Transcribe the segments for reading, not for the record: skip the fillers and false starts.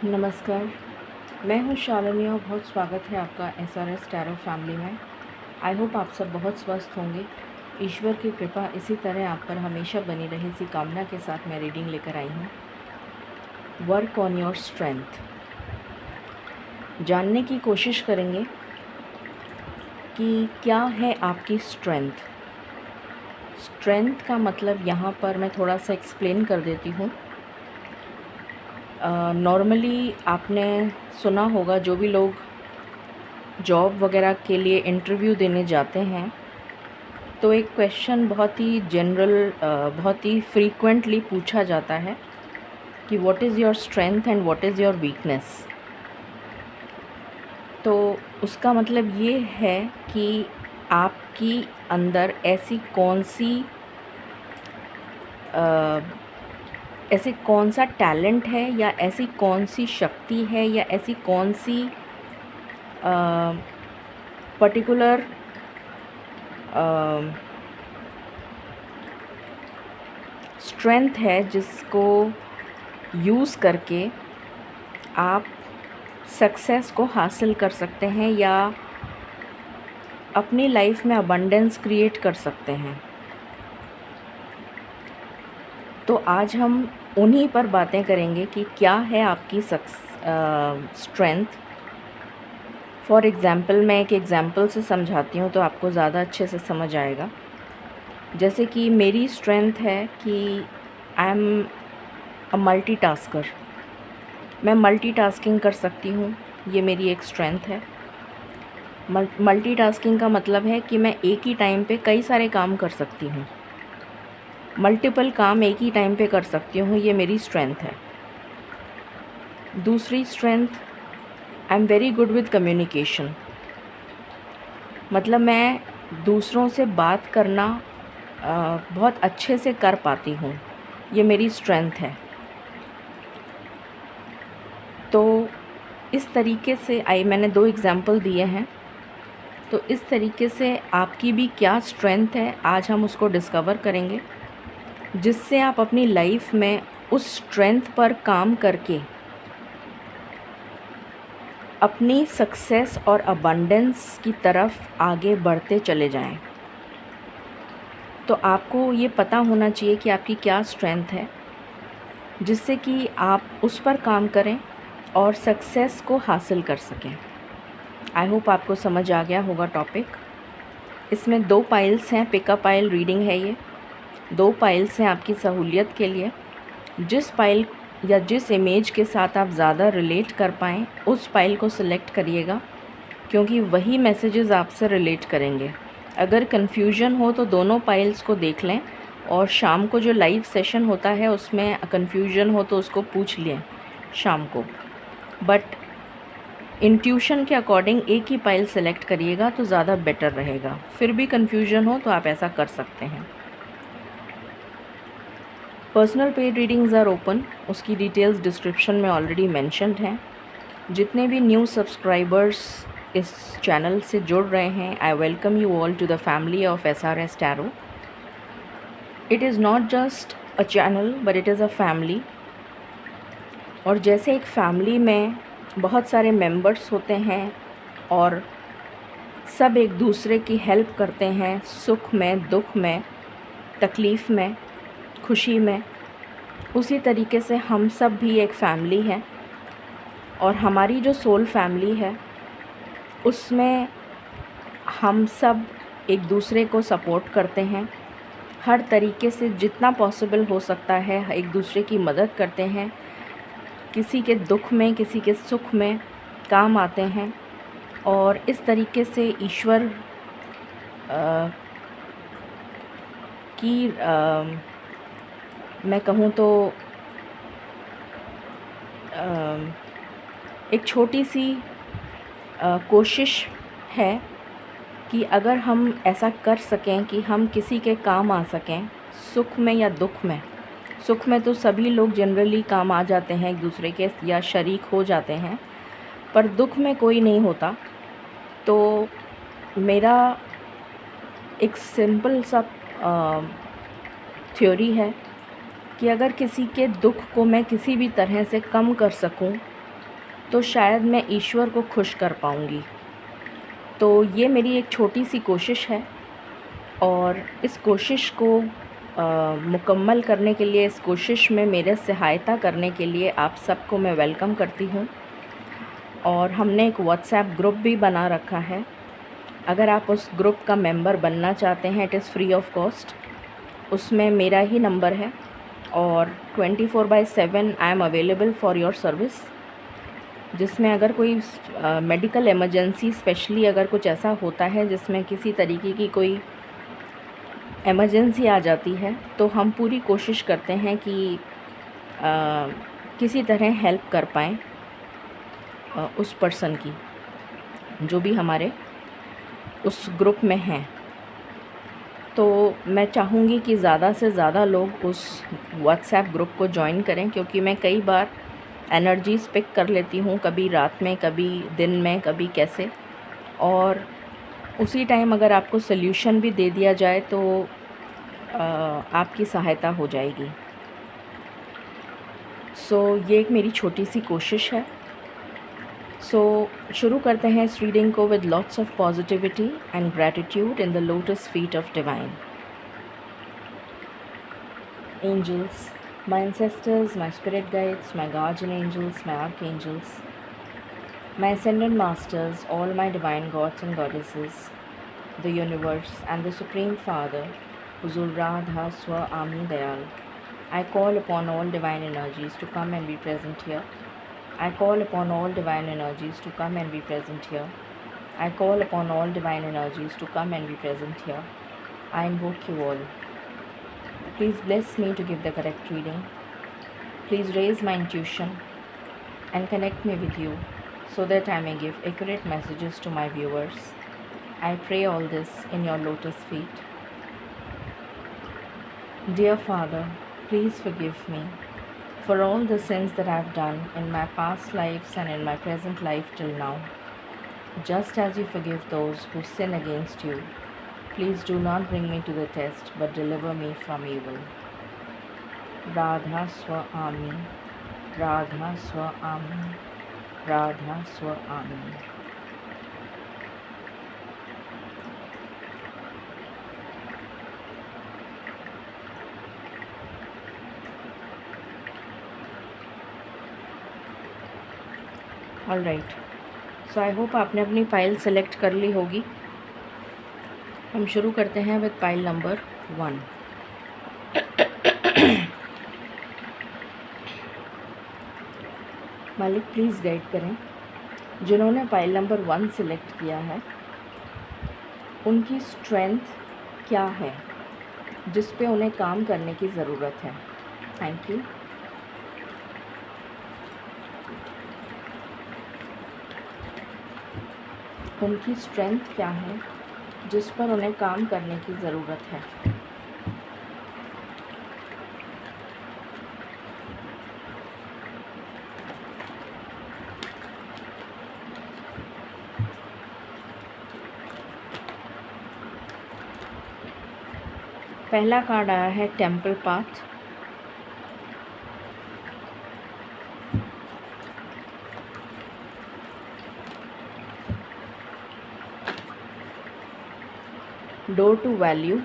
नमस्कार, मैं हूँ शालिनी और बहुत स्वागत है आपका एसआरएस टैरो फैमिली में। आई होप आप सब बहुत स्वस्थ होंगे। ईश्वर की कृपा इसी तरह आप पर हमेशा बनी रहे, इसी कामना के साथ मैं रीडिंग लेकर आई हूँ। Work on your strength. जानने की कोशिश करेंगे कि क्या है आपकी स्ट्रेंथ। स्ट्रेंथ का मतलब यहाँ पर मैं थोड़ा सा एक्सप्लेन कर देती हूँ। नॉर्मली आपने सुना होगा, जो भी लोग जॉब वगैरह के लिए इंटरव्यू देने जाते हैं तो एक क्वेश्चन बहुत ही जनरल, बहुत ही फ्रीक्वेंटली पूछा जाता है कि what is your strength and what is your weakness. तो उसका मतलब ये है कि आपकी अंदर ऐसे कौन सा टैलेंट है, या ऐसी कौन सी शक्ति है, या ऐसी कौन सी पर्टिकुलर स्ट्रेंथ है जिसको यूज़ करके आप सक्सेस को हासिल कर सकते हैं या अपनी लाइफ में अबंडेंस क्रिएट कर सकते हैं। तो आज हम उन्हीं पर बातें करेंगे कि क्या है आपकी स्ट्रेंथ। फॉर एग्ज़ाम्पल, मैं एक एग्ज़ाम्पल से समझाती हूँ तो आपको ज़्यादा अच्छे से समझ आएगा। जैसे कि मेरी स्ट्रेंथ है कि आई एम अ मल्टीटास्कर। मैं मल्टीटास्किंग कर सकती हूँ, ये मेरी एक स्ट्रेंथ है। मल्टीटास्किंग का मतलब है कि मैं एक ही टाइम पे कई सारे काम कर सकती हूँ, मल्टीपल काम एक ही टाइम पे कर सकती हूँ, ये मेरी स्ट्रेंथ है। दूसरी strength, I am very good with communication. मतलब मैं दूसरों से बात करना बहुत अच्छे से कर पाती हूँ, ये मेरी स्ट्रेंथ है। तो इस तरीके से मैंने 2 एग्ज़ाम्पल दिए हैं। तो इस तरीके से आपकी भी क्या स्ट्रेंथ है, आज हम उसको डिस्कवर करेंगे, जिससे आप अपनी लाइफ में उस स्ट्रेंथ पर काम करके अपनी सक्सेस और अबंडेंस की तरफ आगे बढ़ते चले जाएं। तो आपको ये पता होना चाहिए कि आपकी क्या स्ट्रेंथ है, जिससे कि आप उस पर काम करें और सक्सेस को हासिल कर सकें। आई होप आपको समझ आ गया होगा टॉपिक। इसमें 2 पाइल्स हैं, पिकअप पाइल रीडिंग है ये। 2 पाइल्स हैं आपकी सहूलियत के लिए। जिस पाइल या जिस इमेज के साथ आप ज़्यादा रिलेट कर पाएँ उस पाइल को सिलेक्ट करिएगा, क्योंकि वही मैसेजेस आपसे रिलेट करेंगे। अगर कन्फ्यूजन हो तो दोनों पाइल्स को देख लें, और शाम को जो लाइव सेशन होता है उसमें कन्फ्यूजन हो तो उसको पूछ लें शाम को। बट इंट्यूशन के अकॉर्डिंग एक ही पाइल सेलेक्ट करिएगा तो ज़्यादा बेटर रहेगा। फिर भी कन्फ्यूजन हो तो आप ऐसा कर सकते हैं। Personal paid readings are open, उसकी डिटेल्स डिस्क्रिप्शन में ऑलरेडी मेंशन्ड हैं। जितने भी न्यू सब्सक्राइबर्स इस चैनल से जुड़ रहे हैं, I welcome you all to the family of SRS tarot. It is not just a channel but it is a family. और जैसे एक फैमिली में बहुत सारे मेंबर्स होते हैं और सब एक दूसरे की हेल्प करते हैं, सुख में, दुख में, तकलीफ़ में, खुशी में, उसी तरीके से हम सब भी एक फैमिली हैं। और हमारी जो सोल फैमिली है उसमें हम सब एक दूसरे को सपोर्ट करते हैं, हर तरीके से जितना पॉसिबल हो सकता है एक दूसरे की मदद करते हैं, किसी के दुख में, किसी के सुख में काम आते हैं। और इस तरीके से ईश्वर की मैं कहूँ तो एक छोटी सी कोशिश है कि अगर हम ऐसा कर सकें कि हम किसी के काम आ सकें, सुख में या दुख में। सुख में तो सभी लोग जनरली काम आ जाते हैं एक दूसरे के, या शरीक हो जाते हैं, पर दुख में कोई नहीं होता। तो मेरा एक सिंपल सा थ्योरी है कि अगर किसी के दुख को मैं किसी भी तरह से कम कर सकूं, तो शायद मैं ईश्वर को खुश कर पाऊँगी। तो ये मेरी एक छोटी सी कोशिश है और इस कोशिश को मुकम्मल करने के लिए, इस कोशिश में मेरे सहायता करने के लिए आप सबको मैं वेलकम करती हूँ। और हमने एक व्हाट्सएप ग्रुप भी बना रखा है। अगर आप उस ग्रुप का मेंबर बनना चाहते हैं, it is free of cost. उसमें मेरा ही नंबर है और 24/7 I am available for your service. जिसमें अगर कोई मेडिकल इमरजेंसी, स्पेशली अगर कुछ ऐसा होता है जिसमें किसी तरीके की कोई इमरजेंसी आ जाती है, तो हम पूरी कोशिश करते हैं कि किसी तरह हेल्प कर पाएँ उस पर्सन की, जो भी हमारे उस ग्रुप में हैं। तो मैं चाहूँगी कि ज़्यादा से ज़्यादा लोग उस व्हाट्सएप ग्रुप को जॉइन करें, क्योंकि मैं कई बार एनर्जीज़ पिक कर लेती हूँ, कभी रात में, कभी दिन में, कभी कैसे, और उसी टाइम अगर आपको सल्यूशन भी दे दिया जाए तो आपकी सहायता हो जाएगी। ये एक मेरी छोटी सी कोशिश है। शुरू करते हैं इस रीडिंग को with lots of positivity and gratitude in the lotus feet of divine. Angels, my ancestors, my spirit guides, my guardian angels, my archangels, my ascended masters, all my divine gods and goddesses, the universe and the Supreme Father, Huzur Radha Swa Ami Dayal. I call upon all divine energies to come and be present here. I call upon all divine energies to come and be present here. I call upon all divine energies to come and be present here. I invoke you all. Please bless me to give the correct reading. Please raise my intuition and connect me with you so that I may give accurate messages to my viewers. I pray all this in your lotus feet. Dear Father, please forgive me for all the sins that I have done in my past lives and in my present life till now. Just as you forgive those who sin against you, please do not bring me to the test, but deliver me from evil. Radha Swa Ami, Radha Swa Ami, Radha Swa Ami. All right, so I hope आपने अपनी file select कर ली होगी। हम शुरू करते हैं with file number 1। मालिक please guide करें जिन्होंने फाइल नंबर 1 सिलेक्ट किया है, उनकी स्ट्रेंथ क्या है जिस पे उन्हें काम करने की ज़रूरत है। Thank you. उनकी स्ट्रेंथ क्या है जिस पर उन्हें काम करने की ज़रूरत है। पहला कार्ड आया है temple path. Door to value,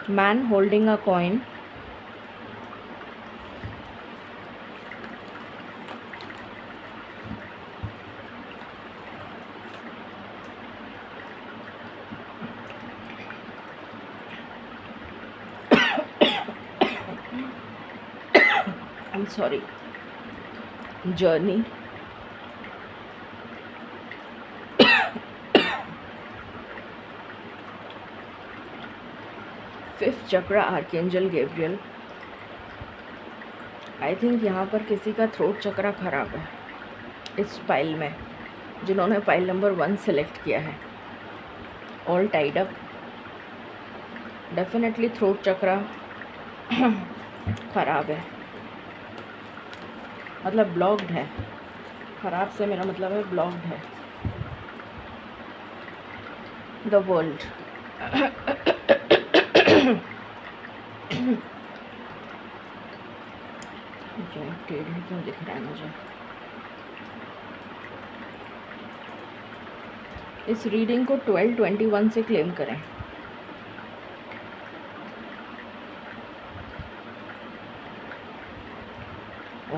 man holding a coin, I'm sorry, journey, fifth chakra, archangel Gabriel. I think यहाँ पर किसी का थ्रोट चक्र खराब है इस फाइल में, जिन्होंने फाइल नंबर 1 सेलेक्ट किया है। All tied up, definitely throat चक्र खराब है, मतलब ब्लॉक्ड है। ख़राब से मेरा मतलब है ब्लॉक्ड है। The world. टेढ़े क्यों दिख रहा है मुझे? इस रीडिंग को 1221 से क्लेम करें।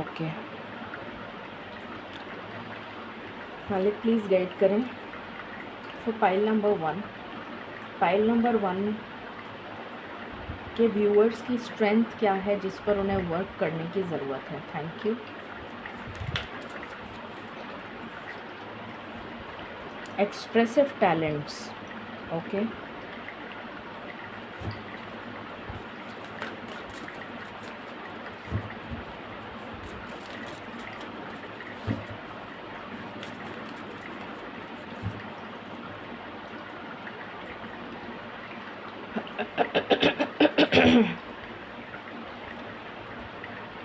ओके मालिक प्लीज़ गाइड करें for pile number 1। Pile number 1 के व्यूअर्स की स्ट्रेंथ क्या है जिस पर उन्हें वर्क करने की ज़रूरत है? Thank you. Expressive talents. Okay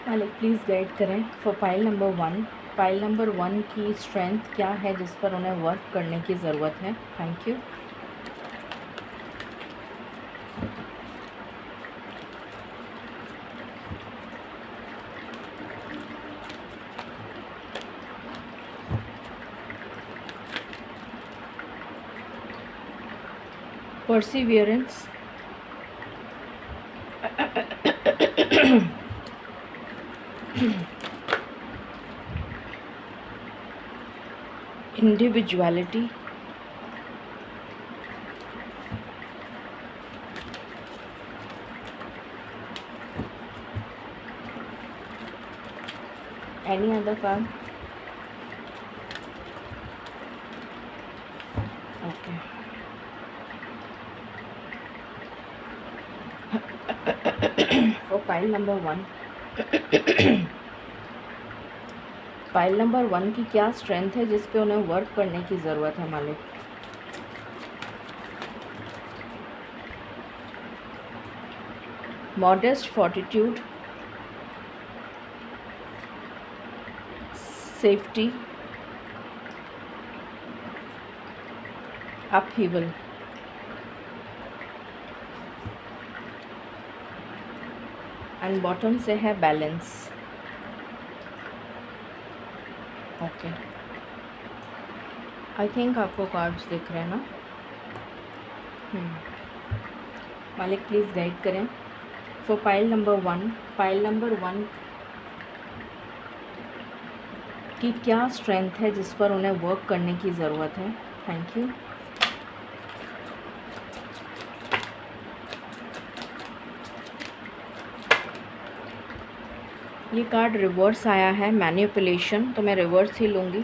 मालिक प्लीज़ गाइड करें for pile number 1। Pile number 1 की स्ट्रेंथ क्या है जिस पर उन्हें वर्क करने की ज़रूरत है? Thank you. Perseverance. Individuality. Any other card? Okay for pile number 1। Pile number 1 की क्या स्ट्रेंथ है जिस पे उन्हें वर्क करने की ज़रूरत है मालिक? Modest fortitude, safety, upheaval. And bottom से है बैलेंस। ओके आई थिंक आपको कार्ड्स दिख रहे हैं ना? मालिक प्लीज़ गाइड करें for pile number 1। Pile number 1 की क्या स्ट्रेंथ है जिस पर उन्हें वर्क करने की ज़रूरत है? Thank you. ये कार्ड रिवर्स आया है, मैनिपुलेशन, तो मैं रिवर्स ही लूँगी।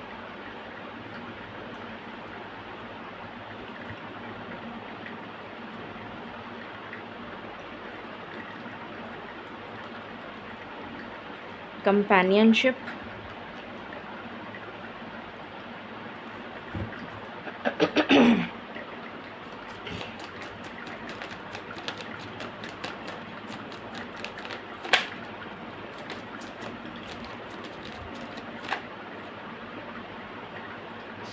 Companionship,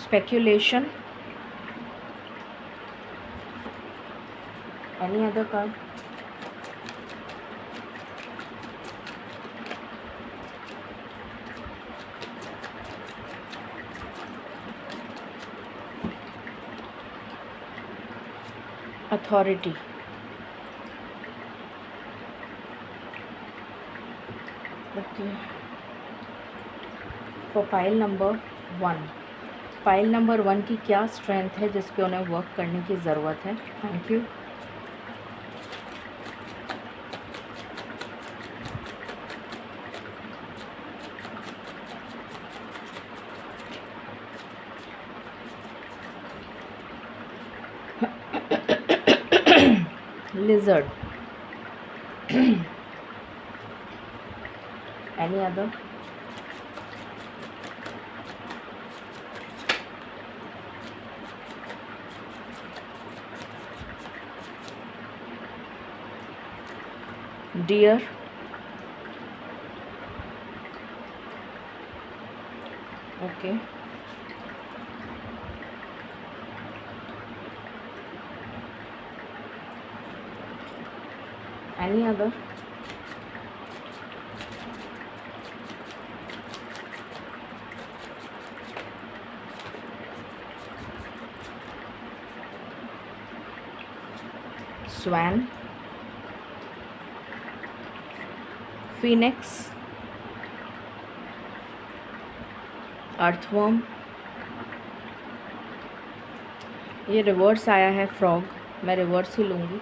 speculation. Any other card? Authority. Okay for pile number 1। Pile number 1 की क्या स्ट्रेंथ है जिस पे उन्हें वर्क करने की ज़रूरत है? Thank you. lizard. Any other? Deer. Okay. Any other? Swan, Phoenix, Earthworm, ये रिवर्स आया है फ्रॉग, मैं रिवर्स ही लूँगी।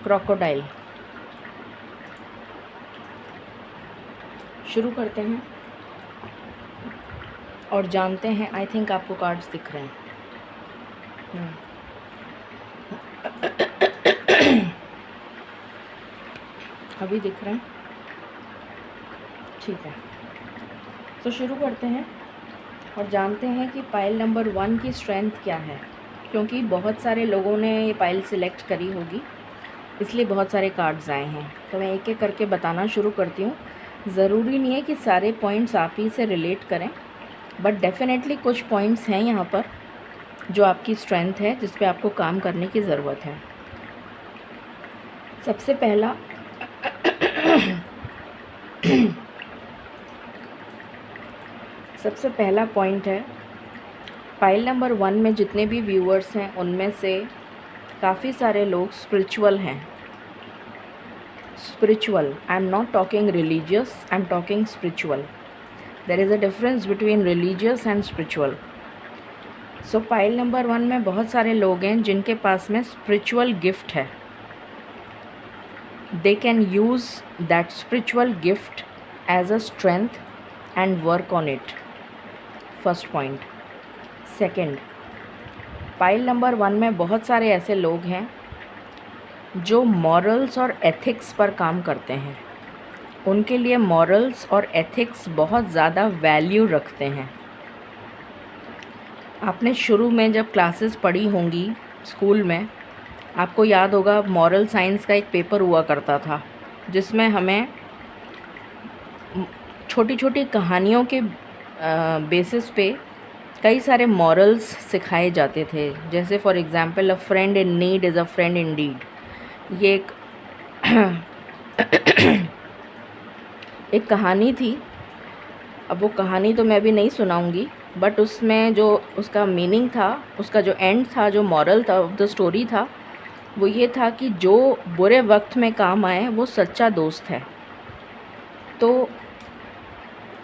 क्रोकोडाइल। शुरू करते हैं और जानते हैं। आई थिंक आपको कार्ड्स दिख रहे हैं। अभी दिख रहे हैं? ठीक है, तो शुरू करते हैं और जानते हैं कि पाइल नंबर 1 की स्ट्रेंथ क्या है। क्योंकि बहुत सारे लोगों ने ये पाइल सिलेक्ट करी होगी, इसलिए बहुत सारे कार्ड्स आए हैं। तो मैं एक एक करके बताना शुरू करती हूँ। ज़रूरी नहीं है कि सारे पॉइंट्स आप ही से रिलेट करें, बट डेफिनेटली कुछ पॉइंट्स हैं यहाँ पर जो आपकी स्ट्रेंथ है, जिस पे आपको काम करने की ज़रूरत है। सबसे पहला सबसे पहला पॉइंट है, पाइल नंबर 1 में जितने भी व्यूअर्स हैं उनमें से काफ़ी सारे लोग स्पिरिचुअल हैं। Spiritual, I am not talking religious, I am talking spiritual. There is a difference between religious and spiritual. So pile number 1 में बहुत सारे लोग हैं जिनके पास में स्पिरिचुअल गिफ्ट है। They can use that spiritual gift as a strength and work on it. First point. Second, pile number 1 में बहुत सारे ऐसे लोग हैं जो मॉरल्स और एथिक्स पर काम करते हैं। उनके लिए मॉरल्स और एथिक्स बहुत ज़्यादा वैल्यू रखते हैं। आपने शुरू में जब क्लासेस पढ़ी होंगी स्कूल में, आपको याद होगा मॉरल साइंस का एक पेपर हुआ करता था, जिसमें हमें छोटी छोटी कहानियों के बेसिस पे कई सारे मॉरल्स सिखाए जाते थे। जैसे for example, a friend in need is a friend in deed. ये एक कहानी थी। अब वो कहानी तो मैं अभी नहीं सुनाऊंगी, बट उसमें जो उसका मीनिंग था, उसका जो एंड था, जो मॉरल था ऑफ द स्टोरी था, वो ये था कि जो बुरे वक्त में काम आए वो सच्चा दोस्त है। तो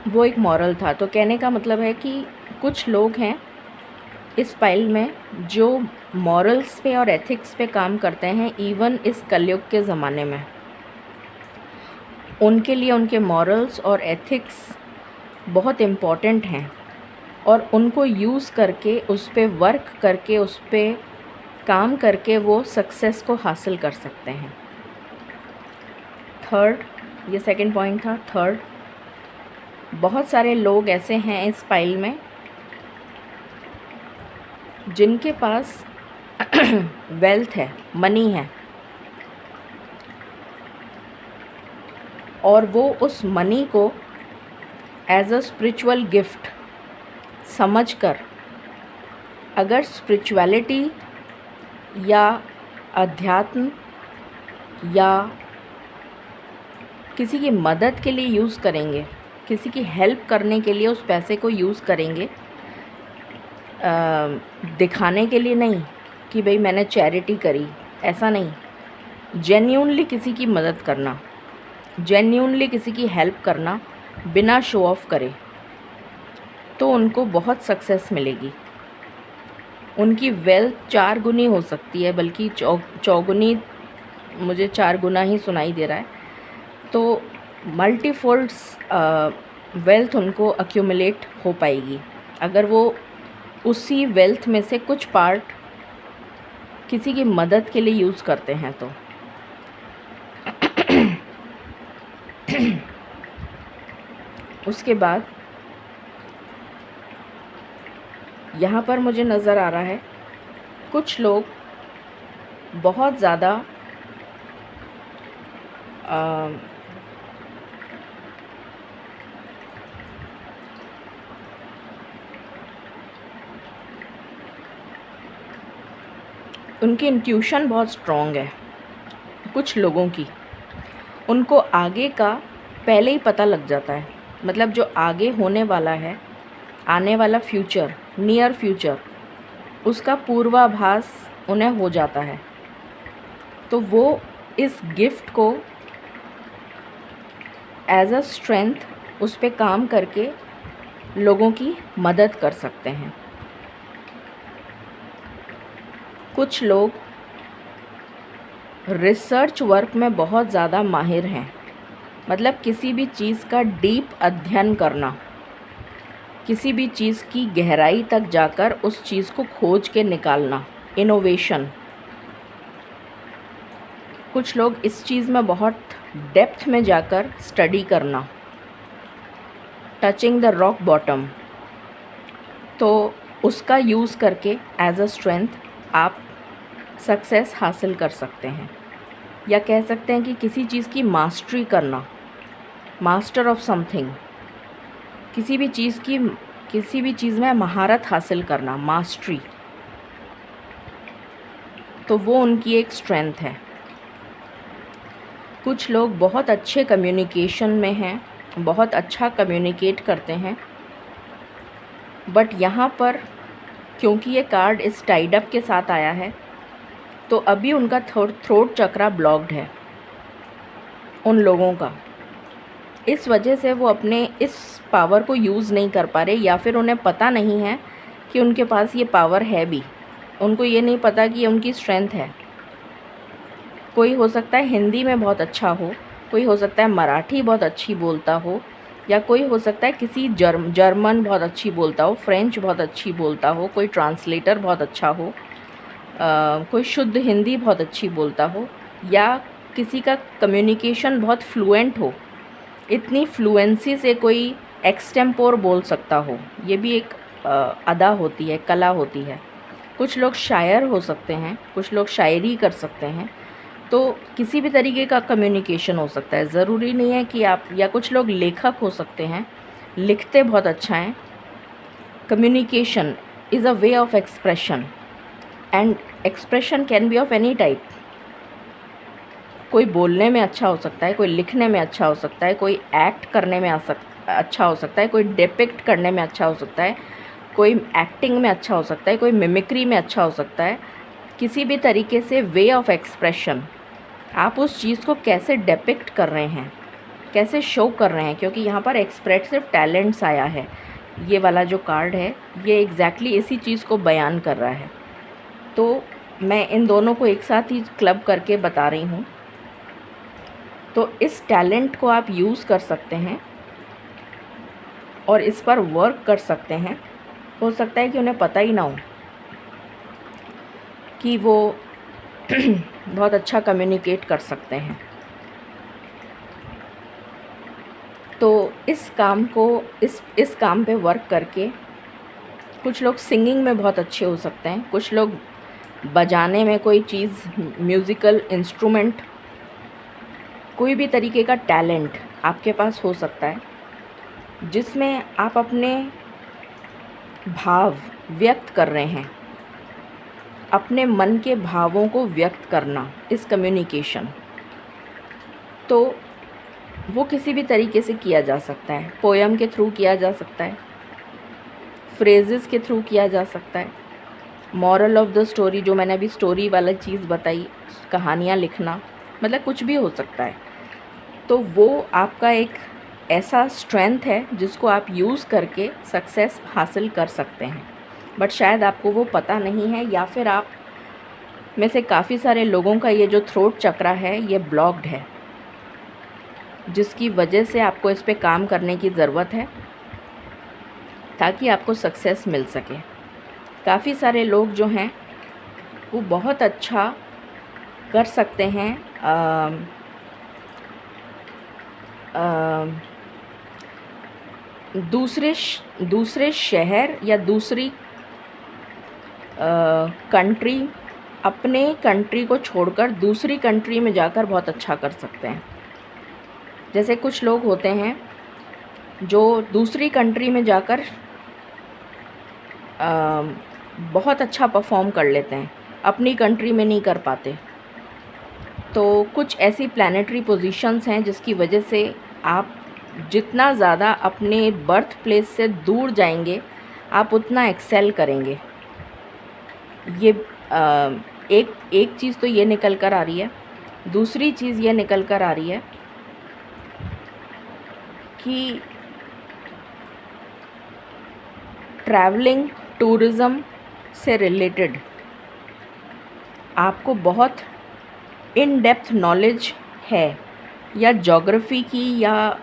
वो एक मॉरल था। तो कहने का मतलब है कि कुछ लोग हैं इस पाइल में जो मॉरल्स पे और एथिक्स पे काम करते हैं, इवन इस कलयुग के ज़माने में। उनके लिए उनके मॉरल्स और एथिक्स बहुत इम्पॉर्टेंट हैं और उनको यूज़ करके, उस पे वर्क करके, उस पे काम करके वो सक्सेस को हासिल कर सकते हैं। थर्ड, ये सेकंड पॉइंट था। थर्ड, बहुत सारे लोग ऐसे हैं इस पाइल में जिनके पास वेल्थ है, मनी है, और वो उस मनी को एज अ स्पिरिचुअल गिफ्ट समझकर, अगर स्पिरिचुअलिटी या अध्यात्म या किसी की मदद के लिए यूज़ करेंगे, किसी की हेल्प करने के लिए उस पैसे को यूज़ करेंगे, दिखाने के लिए नहीं कि भाई मैंने चैरिटी करी, ऐसा नहीं। जेन्यूनली किसी की मदद करना, जेन्यूनली किसी की हेल्प करना बिना शो ऑफ करे, तो उनको बहुत सक्सेस मिलेगी। उनकी वेल्थ 4 गुनी हो सकती है, बल्कि चौगुनी, मुझे 4 गुना ही सुनाई दे रहा है। तो मल्टीफोल्ड्स वेल्थ उनको अक्यूमुलेट हो पाएगी अगर वो उसी वेल्थ में से कुछ पार्ट किसी की मदद के लिए यूज़ करते हैं। तो उसके बाद यहाँ पर मुझे नज़र आ रहा है कुछ लोग बहुत ज़्यादा उनकी इंट्यूशन बहुत स्ट्रॉन्ग है। कुछ लोगों की, उनको आगे का पहले ही पता लग जाता है, मतलब जो आगे होने वाला है, आने वाला फ्यूचर, नियर फ्यूचर, उसका पूर्वाभास उन्हें हो जाता है। तो वो इस गिफ्ट को एज अ स्ट्रेंथ उस पे काम करके लोगों की मदद कर सकते हैं। कुछ लोग रिसर्च वर्क में बहुत ज़्यादा माहिर हैं, मतलब किसी भी चीज़ का डीप अध्ययन करना, किसी भी चीज़ की गहराई तक जाकर उस चीज़ को खोज के निकालना, इनोवेशन। कुछ लोग इस चीज़ में बहुत डेप्थ में जाकर स्टडी करना, टचिंग द रॉक बॉटम, तो उसका यूज़ करके एज अ स्ट्रेंथ आप सक्सेस हासिल कर सकते हैं। या कह सकते हैं कि किसी चीज़ की मास्टरी करना, मास्टर ऑफ समथिंग, किसी भी चीज़ में महारत हासिल करना, मास्टरी, तो वो उनकी एक स्ट्रेंथ है। कुछ लोग बहुत अच्छे कम्युनिकेशन में हैं, बहुत अच्छा कम्युनिकेट करते हैं, बट यहाँ पर क्योंकि ये कार्ड इस टाइड अप के साथ आया है, तो अभी उनका थ्रोट चक्रा ब्लॉक्ड है उन लोगों का। इस वजह से वो अपने इस पावर को यूज़ नहीं कर पा रहे, या फिर उन्हें पता नहीं है कि उनके पास ये पावर है भी। उनको ये नहीं पता कि ये उनकी स्ट्रेंथ है। कोई हो सकता है हिंदी में बहुत अच्छा हो, कोई हो सकता है मराठी बहुत अच्छी बोलता हो, या कोई हो सकता है किसी जर्मन बहुत अच्छी बोलता हो, फ्रेंच बहुत अच्छी बोलता हो, कोई ट्रांसलेटर बहुत अच्छा हो, कोई शुद्ध हिंदी बहुत अच्छी बोलता हो, या किसी का कम्युनिकेशन बहुत फ्लुएंट हो, इतनी फ्लुएंसी से कोई एक्सटेम्पोर बोल सकता हो। ये भी एक अदा होती है, कला होती है। कुछ लोग शायर हो सकते हैं, कुछ लोग शायरी कर सकते हैं। तो किसी भी तरीके का कम्युनिकेशन हो सकता है, ज़रूरी नहीं है कि आप, या कुछ लोग लेखक हो सकते हैं, लिखते बहुत अच्छा हैं। Communication is a way of expression, and expression can be of any type. कोई बोलने में अच्छा हो सकता है, कोई लिखने में अच्छा हो सकता है, कोई एक्ट करने में अच्छा हो सकता है, कोई डिपिक्ट करने में अच्छा हो सकता है, कोई एक्टिंग में अच्छा हो सकता है, कोई मिमिक्री में अच्छा हो सकता है। किसी भी तरीके से वे ऑफ एक्सप्रेशन, आप उस चीज़ को कैसे डिपिक्ट कर रहे हैं, कैसे शो कर रहे हैं, क्योंकि यहाँ पर एक्सप्रेसिव टैलेंट्स आया है। ये वाला जो कार्ड है, ये एग्जैक्टली इसी चीज़ को बयान कर रहा है। तो मैं इन दोनों को एक साथ ही क्लब करके बता रही हूँ। तो इस टैलेंट को आप यूज़ कर सकते हैं और इस पर वर्क कर सकते हैं। हो सकता है कि उन्हें पता ही ना हो कि वो बहुत अच्छा कम्युनिकेट कर सकते हैं। तो इस काम पे वर्क करके कुछ लोग सिंगिंग में बहुत अच्छे हो सकते हैं, कुछ लोग बजाने में, कोई चीज़, म्यूज़िकल इंस्ट्रूमेंट, कोई भी तरीके का टैलेंट आपके पास हो सकता है जिसमें आप अपने भाव व्यक्त कर रहे हैं, अपने मन के भावों को व्यक्त करना, इस कम्युनिकेशन। तो वो किसी भी तरीके से किया जा सकता है। पोयम के थ्रू किया जा सकता है, फ्रेजेस के थ्रू किया जा सकता है, मॉरल ऑफ द स्टोरी, जो मैंने अभी स्टोरी वाला चीज़ बताई, कहानियाँ लिखना, मतलब कुछ भी हो सकता है। तो वो आपका एक ऐसा स्ट्रेंथ है जिसको आप यूज़ करके सक्सेस हासिल कर सकते हैं, बट शायद आपको वो पता नहीं है, या फिर आप में से काफ़ी सारे लोगों का ये जो थ्रोट चक्रा है ये ब्लॉक्ड है, जिसकी वजह से आपको इस पे काम करने की ज़रूरत है ताकि आपको सक्सेस मिल सके। काफ़ी सारे लोग जो हैं वो बहुत अच्छा कर सकते हैं दूसरे शहर या दूसरी कंट्री, अपने कंट्री को छोड़कर दूसरी कंट्री में जाकर बहुत अच्छा कर सकते हैं। जैसे कुछ लोग होते हैं जो दूसरी कंट्री में जाकर बहुत अच्छा परफॉर्म कर लेते हैं, अपनी कंट्री में नहीं कर पाते। तो कुछ ऐसी प्लैनेटरी पोजीशंस हैं जिसकी वजह से आप जितना ज़्यादा अपने बर्थ प्लेस से दूर जाएंगे आप उतना एक्सेल करेंगे। ये एक चीज़ तो ये निकल कर आ रही है। दूसरी चीज़ ये निकल कर आ रही है कि ट्रैवलिंग टूरिज़्म से रिलेटेड आपको बहुत इन डेप्थ नॉलेज है, या ज्योग्राफी की या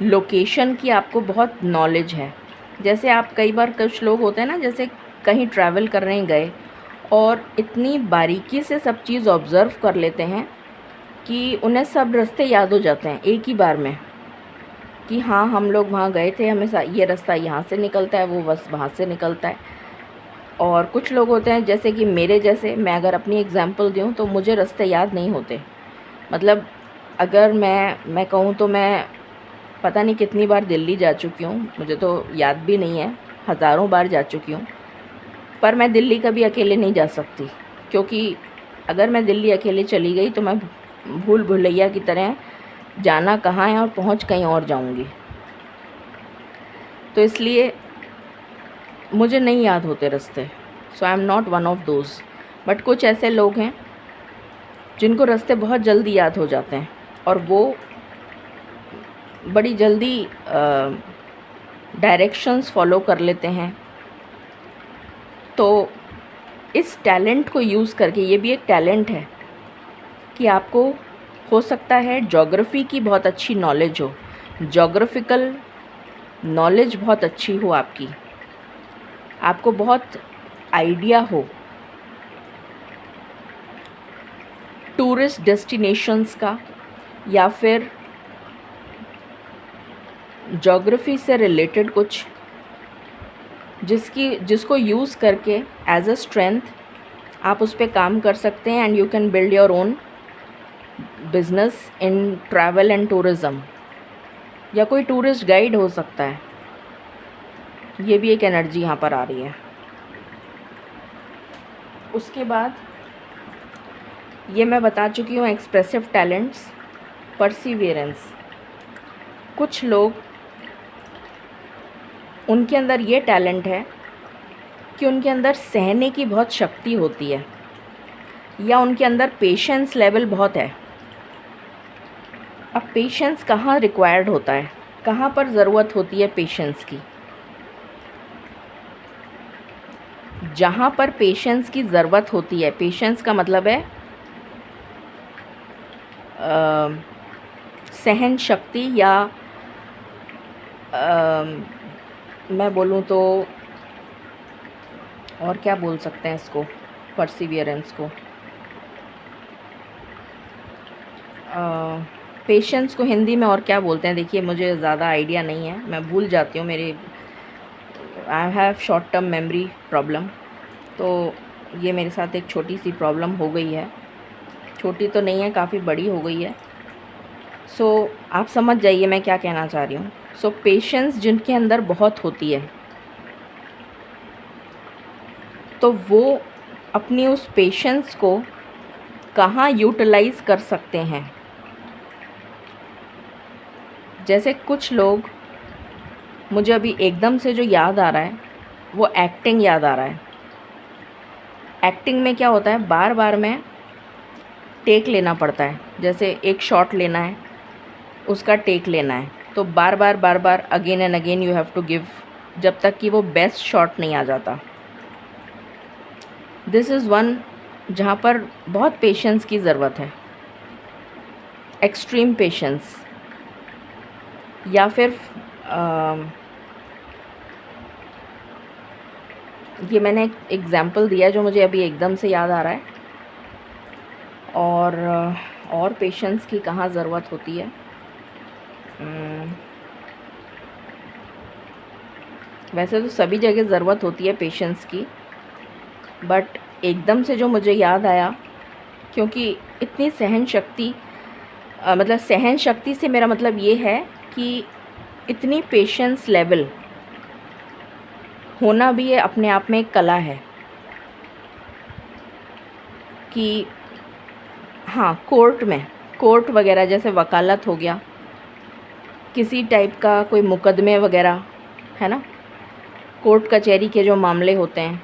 लोकेशन की आपको बहुत नॉलेज है। जैसे आप कई बार कुछ लोग होते हैं ना, जैसे कहीं ट्रैवल करने गए और इतनी बारीकी से सब चीज़ ऑब्ज़र्व कर लेते हैं कि उन्हें सब रास्ते याद हो जाते हैं एक ही बार में, कि हाँ हम लोग वहाँ गए थे, हमें ये रास्ता यहाँ से निकलता है, वो बस वहाँ से निकलता है। और कुछ लोग होते हैं जैसे कि मेरे जैसे, मैं अगर अपनी एग्ज़ाम्पल दूँ तो मुझे रास्ते याद नहीं होते। मतलब अगर मैं कहूँ तो मैं पता नहीं कितनी बार दिल्ली जा चुकी हूँ, मुझे तो याद भी नहीं है, हज़ारों बार जा चुकी हूँ। पर मैं दिल्ली कभी अकेले नहीं जा सकती, क्योंकि अगर मैं दिल्ली अकेले चली गई तो मैं भूल भुलैया की तरह जाना कहाँ है और पहुँच कहीं और जाऊँगी। तो इसलिए मुझे नहीं याद होते रास्ते। So I am not one of those. But कुछ ऐसे लोग हैं जिनको रास्ते बहुत जल्दी याद हो जाते हैं और वो बड़ी जल्दी डायरेक्शंस फॉलो कर लेते हैं। तो इस टैलेंट को यूज़ करके, ये भी एक टैलेंट है कि आपको हो सकता है ज्योग्राफी की बहुत अच्छी नॉलेज हो, ज्योग्राफिकल नॉलेज बहुत अच्छी हो आपकी, आपको बहुत आइडिया हो टूरिस्ट डेस्टिनेशंस का, या फिर ज्योग्राफी से रिलेटेड कुछ जिसको यूज़ करके एज अ स्ट्रेंथ आप उस पर काम कर सकते हैं and you can build your own business in travel and tourism. या कोई टूरिस्ट गाइड हो सकता है, ये भी एक एनर्जी यहाँ पर आ रही है। उसके बाद ये मैं बता चुकी हूँ एक्सप्रेसिव टैलेंट्स, परसिवियरेंस। कुछ लोग, उनके अंदर ये टैलेंट है कि उनके अंदर सहने की बहुत शक्ति होती है, या उनके अंदर पेशेंस लेवल बहुत है। अब पेशेंस कहाँ रिक्वायर्ड होता है, कहाँ पर ज़रूरत होती है पेशेंस की? जहाँ पर पेशेंस की ज़रूरत होती है, पेशेंस का मतलब है सहन शक्ति, या मैं बोलूँ तो और क्या बोल सकते हैं इसको, परसिवियरेंस को, पेशेंस को हिंदी में और क्या बोलते हैं? देखिए मुझे ज़्यादा आइडिया नहीं है, मैं भूल जाती हूँ, I have short term memory problem. तो ये मेरे साथ एक छोटी सी प्रॉब्लम हो गई है, छोटी तो नहीं है, काफ़ी बड़ी हो गई है। सो आप समझ जाइए मैं क्या कहना चाह रही हूँ। सो पेशेंस जिनके अंदर बहुत होती है, तो वो अपनी उस पेशेंस को कहाँ यूटिलाइज़ कर सकते हैं? जैसे कुछ लोग, मुझे अभी एकदम से जो याद आ रहा है वो एक्टिंग याद आ रहा है। एक्टिंग में क्या होता है, बार बार में टेक लेना पड़ता है। जैसे एक शॉट लेना है, उसका टेक लेना है, तो बार बार again and again you have to give, जब तक कि वो बेस्ट शॉट नहीं आ जाता। दिस इज़ वन जहाँ पर बहुत पेशेंस की ज़रूरत है, एक्सट्रीम पेशेंस। या फिर ये मैंने एक एग्ज़ाम्पल दिया जो मुझे अभी एकदम से याद आ रहा है। और पेशेंस की कहाँ ज़रूरत होती है? वैसे तो सभी जगह ज़रूरत होती है पेशेंस की, बट एकदम से जो मुझे याद आया, क्योंकि इतनी सहन शक्ति, मतलब सहन शक्ति से मेरा मतलब ये है कि इतनी पेशेंस लेवल होना भी ये अपने आप में एक कला है। कि हाँ, कोर्ट वगैरह जैसे वकालत हो गया, किसी टाइप का कोई मुकदमे वगैरह, है ना, कोर्ट कचहरी के जो मामले होते हैं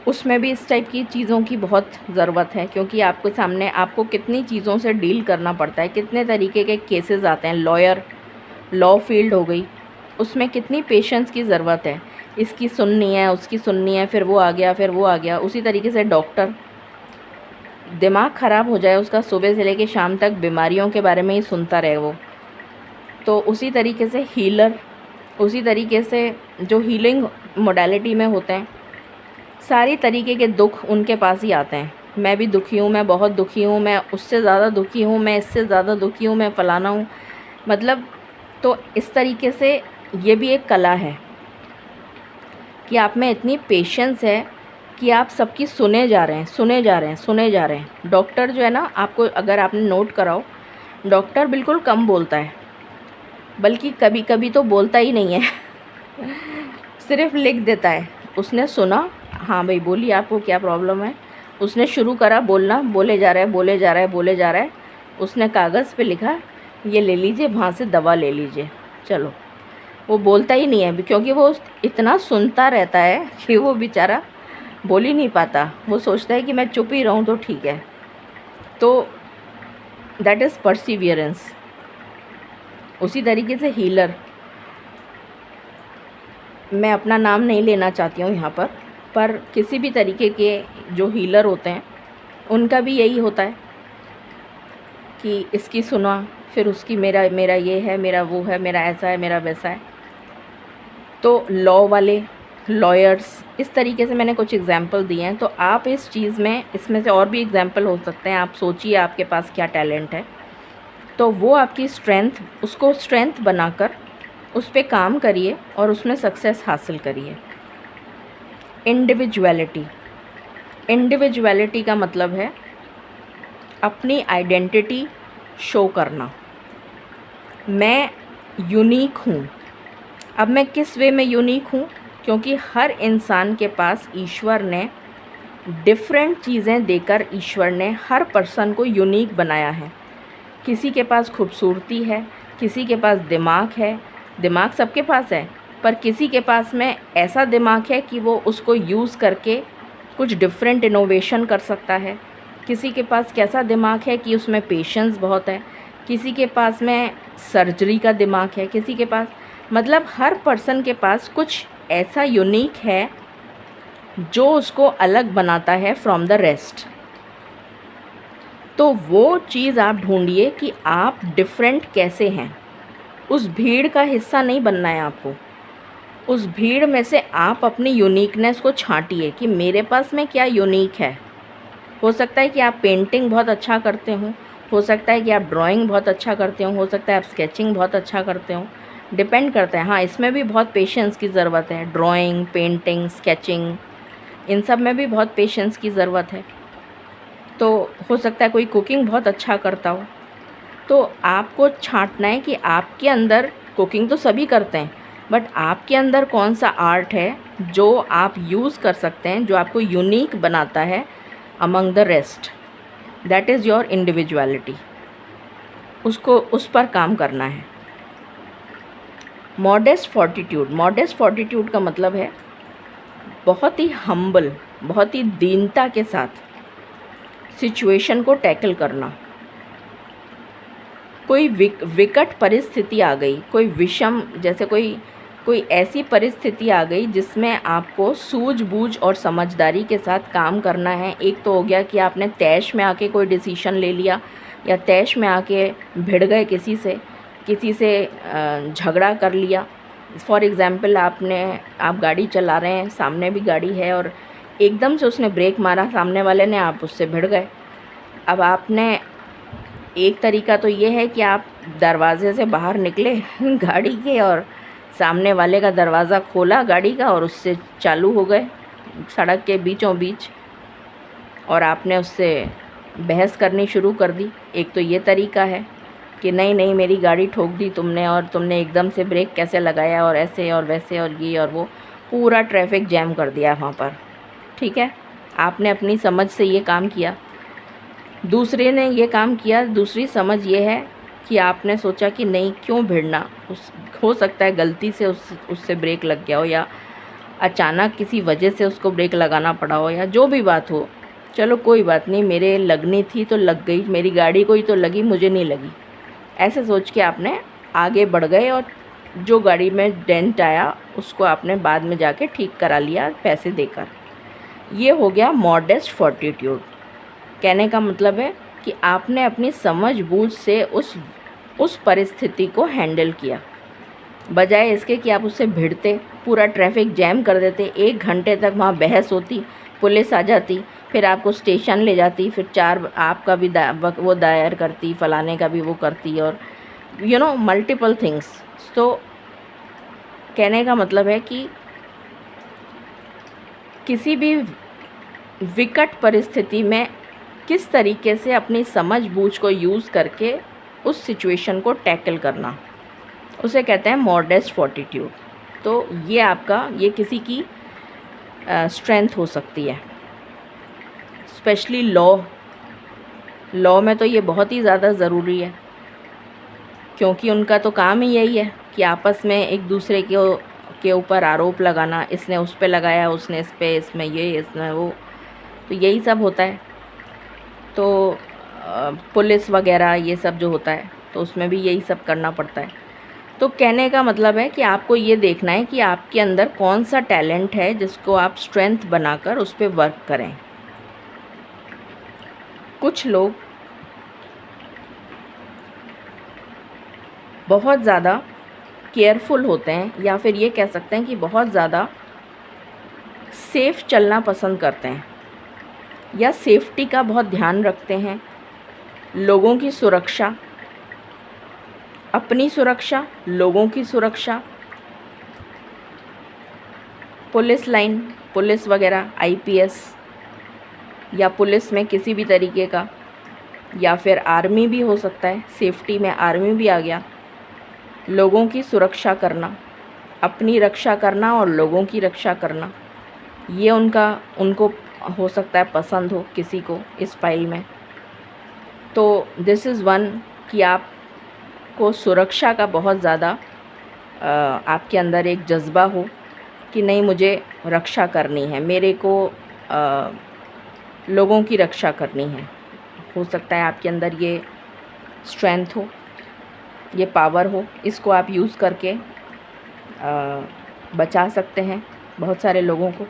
उसमें भी इस टाइप की चीज़ों की बहुत ज़रूरत है, क्योंकि आपको सामने आपको कितनी चीज़ों से डील करना पड़ता है, कितने तरीके के केसेस आते हैं। लॉ फील्ड हो गई, उसमें कितनी पेशेंस की ज़रूरत है। इसकी सुननी है, उसकी सुननी है, फिर वो आ गया। उसी तरीके से डॉक्टर, दिमाग ख़राब हो जाए उसका, सुबह से लेके शाम तक बीमारियों के बारे में ही सुनता रहे वो। तो उसी तरीके से हीलर, उसी तरीके से जो हीलिंग मोडालिटी में होते हैं, सारी तरीके के दुख उनके पास ही आते हैं। मैं भी दुखी हूँ, मैं बहुत दुखी हूँ, मैं उससे ज़्यादा दुखी हूँ, मैं इससे ज़्यादा दुखी हूँ, मैं फ़लाना हूँ, मतलब। तो इस तरीके से ये भी एक कला है कि आप में इतनी पेशेंस है कि आप सबकी सुने जा रहे हैं। डॉक्टर जो है ना, आपको अगर आपने नोट कराओ, डॉक्टर बिल्कुल कम बोलता है, बल्कि कभी कभी तो बोलता ही नहीं है सिर्फ लिख देता है। उसने सुना, हाँ भाई बोलिए आपको क्या प्रॉब्लम है, उसने शुरू करा बोलना, बोले जा रहा है। उसने कागज़ पे लिखा, ये ले लीजिए, वहाँ से दवा ले लीजिए, चलो। वो बोलता ही नहीं है, क्योंकि वो इतना सुनता रहता है कि वो बेचारा बोल ही नहीं पाता। वो सोचता है कि मैं चुप ही रहूँ तो ठीक है। तो दैट इज़ परसिवियरेंस। उसी तरीके से हीलर, मैं अपना नाम नहीं लेना चाहती हूँ यहाँ पर किसी भी तरीके के जो हीलर होते हैं उनका भी यही होता है कि इसकी सुना, फिर उसकी, मेरा ये है, मेरा वो है, मेरा ऐसा है, मेरा वैसा है। तो लॉ वाले, लॉयर्स, इस तरीके से मैंने कुछ एग्जांपल दिए हैं। तो आप इस चीज़ में, इसमें से और भी एग्जांपल हो सकते हैं। आप सोचिए आपके पास क्या टैलेंट है, तो वो आपकी स्ट्रेंथ, उसको स्ट्रेंथ बनाकर उस पे काम करिए और उसमें सक्सेस हासिल करिए। इंडिविजुअलिटी का मतलब है अपनी आइडेंटिटी शो करना। मैं यूनिक हूँ। अब मैं किस वे में यूनिक हूँ? क्योंकि हर इंसान के पास ईश्वर ने डिफरेंट चीज़ें देकर ईश्वर ने हर पर्सन को यूनिक बनाया है। किसी के पास खूबसूरती है, किसी के पास दिमाग है, दिमाग सबके पास है, पर किसी के पास में ऐसा दिमाग है कि वो उसको यूज़ करके कुछ डिफरेंट इनोवेशन कर सकता है। किसी के पास कैसा दिमाग है कि उसमें पेशेंस बहुत है, किसी के पास में सर्जरी का दिमाग है, किसी के पास, मतलब हर पर्सन के पास कुछ ऐसा यूनिक है जो उसको अलग बनाता है फ्रॉम द रेस्ट। तो वो चीज़ आप ढूंढिए कि आप डिफरेंट कैसे हैं। उस भीड़ का हिस्सा नहीं बनना है आपको। उस भीड़ में से आप अपनी यूनिकनेस को छांटिए कि मेरे पास में क्या यूनिक है। हो सकता है कि आप पेंटिंग बहुत अच्छा करते हो सकता है कि आप ड्राइंग बहुत अच्छा करते हो सकता है आप स्केचिंग बहुत अच्छा करते हो, डिपेंड करता है। हाँ, इसमें भी बहुत पेशेंस की ज़रूरत है। ड्राइंग, पेंटिंग, स्केचिंग, इन सब में भी बहुत पेशेंस की ज़रूरत है। तो हो सकता है कोई कुकिंग बहुत अच्छा करता हो, तो आपको छांटना है कि आपके अंदर, कुकिंग तो सभी करते हैं, बट आपके अंदर कौन सा आर्ट है जो आप यूज़ कर सकते हैं, जो आपको यूनिक बनाता है among the rest. That is your individuality. उसको, उस पर काम करना है। मॉडेस्ट फॉर्टिट्यूड का मतलब है बहुत ही हम्बल, बहुत ही दीनता के साथ सिचुएशन को टैकल करना। कोई विकट परिस्थिति आ गई, कोई विषम, जैसे कोई ऐसी परिस्थिति आ गई जिसमें आपको सूझबूझ और समझदारी के साथ काम करना है। एक तो हो गया कि आपने तैश में आके कोई डिसीजन ले लिया, या तैश में आके भिड़ गए किसी से झगड़ा कर लिया। फॉर एग्ज़ाम्पल, आप गाड़ी चला रहे हैं, सामने भी गाड़ी है और एकदम से उसने ब्रेक मारा सामने वाले ने, आप उससे भिड़ गए। अब आपने, एक तरीका तो ये है कि आप दरवाजे से बाहर निकले गाड़ी के और सामने वाले का दरवाज़ा खोला गाड़ी का और उससे चालू हो गए सड़क के बीचों बीच, और आपने उससे बहस करनी शुरू कर दी। एक तो ये तरीका है कि नहीं मेरी गाड़ी ठोक दी तुमने, और तुमने एकदम से ब्रेक कैसे लगाया, और ऐसे और वैसे और ये और वो, पूरा ट्रैफिक जैम कर दिया वहाँ पर, ठीक है। आपने अपनी समझ से ये काम किया, दूसरे ने ये काम किया, दूसरी समझ ये है कि आपने सोचा कि नहीं क्यों भिड़ना, हो सकता है गलती से उससे ब्रेक लग गया हो या अचानक किसी वजह से उसको ब्रेक लगाना पड़ा हो या जो भी बात हो, चलो कोई बात नहीं, मेरे लगनी थी तो लग गई, मेरी गाड़ी को ही तो लगी, मुझे नहीं लगी, ऐसे सोच के आपने आगे बढ़ गए और जो गाड़ी में डेंट आया उसको आपने बाद में जाके ठीक करा लिया पैसे देकर। ये हो गया मॉडेस्ट फॉर्टिट्यूड। कहने का मतलब है कि आपने अपनी समझ-बूझ से उस परिस्थिति को हैंडल किया, बजाय इसके कि आप उससे भिड़ते, पूरा ट्रैफिक जैम कर देते, 1 घंटे तक वहाँ बहस होती, पुलिस आ जाती, फिर आपको स्टेशन ले जाती, फिर 4 आपका भी वो दायर करती, फ़लाने का भी वो करती और मल्टीपल थिंग्स। तो कहने का मतलब है कि किसी भी विकट परिस्थिति में किस तरीके से अपनी समझ-बूझ को यूज़ करके उस सिचुएशन को टैकल करना, उसे कहते हैं मॉडेस्ट फॉर्टिट्यूड। तो ये किसी की स्ट्रेंथ हो सकती है, स्पेशली लॉ में तो ये बहुत ही ज़्यादा ज़रूरी है, क्योंकि उनका तो काम ही यही है कि आपस में एक दूसरे के ऊपर आरोप लगाना, इसने उस पे लगाया, उसने इस पे, इसमें ये, इसमें वो, तो यही सब होता है। तो पुलिस वगैरह ये सब जो होता है तो उसमें भी यही सब करना पड़ता है। तो कहने का मतलब है कि आपको ये देखना है कि आपके अंदर कौन सा टैलेंट है जिसको आप स्ट्रेंथ बनाकर उस पर वर्क करें। कुछ लोग बहुत ज़्यादा केयरफुल होते हैं, या फिर ये कह सकते हैं कि बहुत ज़्यादा सेफ़ चलना पसंद करते हैं या सेफ्टी का बहुत ध्यान रखते हैं। लोगों की सुरक्षा, अपनी सुरक्षा, लोगों की सुरक्षा, पुलिस लाइन, पुलिस वगैरह, आईपीएस या पुलिस में किसी भी तरीके का, या फिर आर्मी भी हो सकता है, सेफ्टी में आर्मी भी आ गया। लोगों की सुरक्षा करना, अपनी रक्षा करना और लोगों की रक्षा करना, ये उनको हो सकता है पसंद हो किसी को इस फाइल में। तो दिस इज़ वन कि आपको सुरक्षा का बहुत ज़्यादा आपके अंदर एक जज्बा हो कि नहीं, मुझे रक्षा करनी है, मेरे को लोगों की रक्षा करनी है। हो सकता है आपके अंदर ये स्ट्रेंथ हो, ये पावर हो, इसको आप यूज़ करके बचा सकते हैं बहुत सारे लोगों को।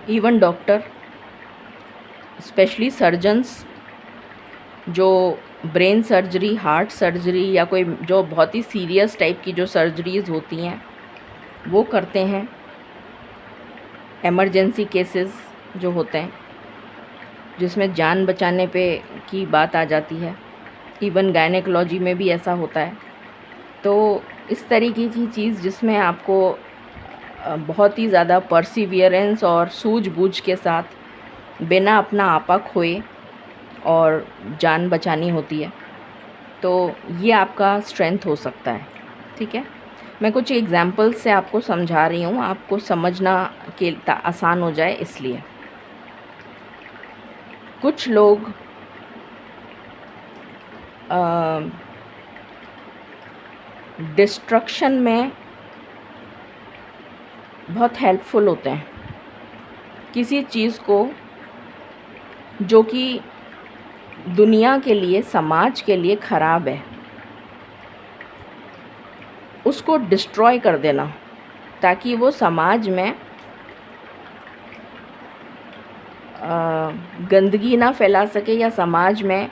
इवन डॉक्टर, स्पेशली सर्जन्स, जो ब्रेन सर्जरी, हार्ट सर्जरी या कोई जो बहुत ही सीरियस टाइप की जो सर्जरीज़ होती हैं वो करते हैं। एमरजेंसी केसेस जो होते हैं जिसमें जान बचाने पे की बात आ जाती है, इवन गायनेकोलॉजी में भी ऐसा होता है। तो इस तरीके की चीज़ जिसमें आपको बहुत ही ज़्यादा परसिवियरेंस और सूझबूझ के साथ बिना अपना आपा खोए और जान बचानी होती है, तो ये आपका स्ट्रेंथ हो सकता है। ठीक है, मैं कुछ एग्जांपल्स से आपको समझा रही हूँ, आपको समझना के आसान हो जाए इसलिए। कुछ लोग डिस्ट्रक्शन में बहुत हेल्पफुल होते हैं। किसी चीज़ को जो कि दुनिया के लिए, समाज के लिए ख़राब है, उसको डिस्ट्रॉय कर देना ताकि वो समाज में गंदगी ना फैला सके या समाज में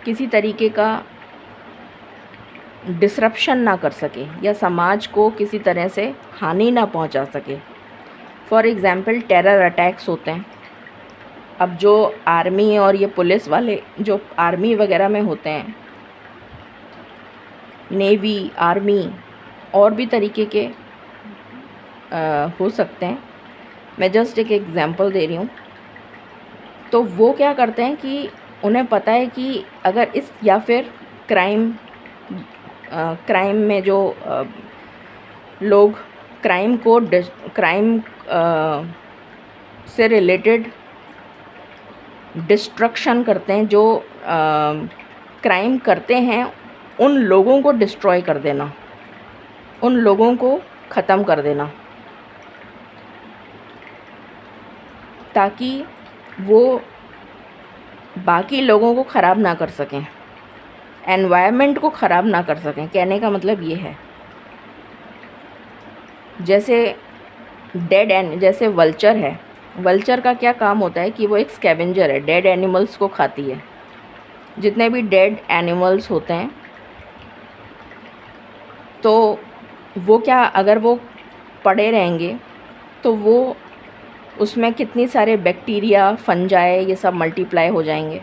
किसी तरीके का डिसरप्शन ना कर सके या समाज को किसी तरह से हानि ना पहुंचा सके। फॉर एग्ज़ाम्पल टेरर अटैक्स होते हैं। अब जो आर्मी और ये पुलिस वाले जो आर्मी वगैरह में होते हैं, नेवी, आर्मी और भी तरीके के हो सकते हैं, मैं जस्ट एक एग्ज़ाम्पल दे रही हूँ। तो वो क्या करते हैं कि उन्हें पता है कि अगर इस या फिर क्राइम में जो लोग क्राइम से रिलेटेड डिस्ट्रक्शन करते हैं, जो क्राइम करते हैं उन लोगों को डिस्ट्रॉय कर देना, उन लोगों को ख़त्म कर देना, ताकि वो बाकी लोगों को ख़राब ना कर सकें, एनवायरनमेंट को ख़राब ना कर सकें। कहने का मतलब ये है, जैसे जैसे वल्चर है, वल्चर का क्या काम होता है कि वो एक स्कैवेंजर है, डेड एनिमल्स को खाती है। जितने भी डेड एनिमल्स होते हैं तो वो क्या, अगर वो पड़े रहेंगे तो वो उसमें कितनी सारे बैक्टीरिया, फंजाई, ये सब मल्टीप्लाई हो जाएंगे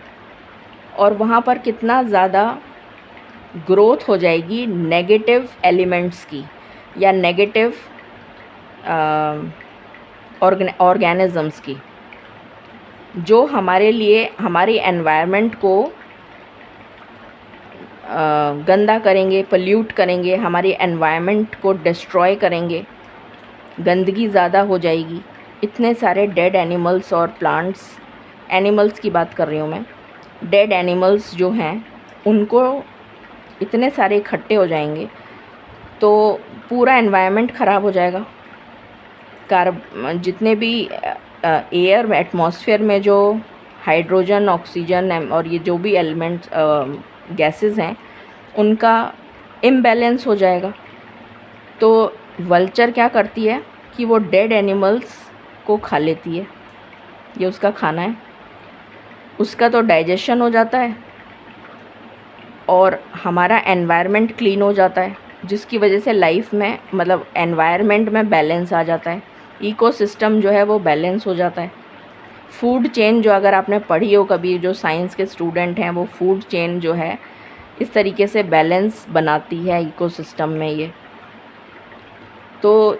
और वहाँ पर कितना ज़्यादा ग्रोथ हो जाएगी नेगेटिव एलिमेंट्स की या नेगेटिव ऑर्गेनिज़म्स की, जो हमारे लिए, हमारे एनवायरनमेंट को गंदा करेंगे, पोल्यूट करेंगे, हमारी एनवायरनमेंट को डिस्ट्रॉय करेंगे, गंदगी ज़्यादा हो जाएगी। इतने सारे डेड एनिमल्स और प्लांट्स, एनिमल्स की बात कर रही हूँ मैं, डेड एनिमल्स जो हैं उनको इतने सारे इकट्ठे हो जाएंगे तो पूरा एनवायरनमेंट ख़राब हो जाएगा। जितने भी एयर एटमॉस्फेयर में जो हाइड्रोजन, ऑक्सीजन और ये जो भी एलिमेंट्स, गैसेस हैं, उनका इम्बैलेंस हो जाएगा। तो वल्चर क्या करती है कि वो डेड एनिमल्स को खा लेती है, ये उसका खाना है, उसका तो डाइजेशन हो जाता है और हमारा एनवायरनमेंट क्लीन हो जाता है, जिसकी वजह से लाइफ में, मतलब एनवायरनमेंट में बैलेंस आ जाता है, इकोसिस्टम जो है वो बैलेंस हो जाता है। फूड चेन जो अगर आपने पढ़ी हो कभी, जो साइंस के स्टूडेंट हैं, वो फूड चेन जो है इस तरीके से बैलेंस बनाती है इकोसिस्टम में ये। तो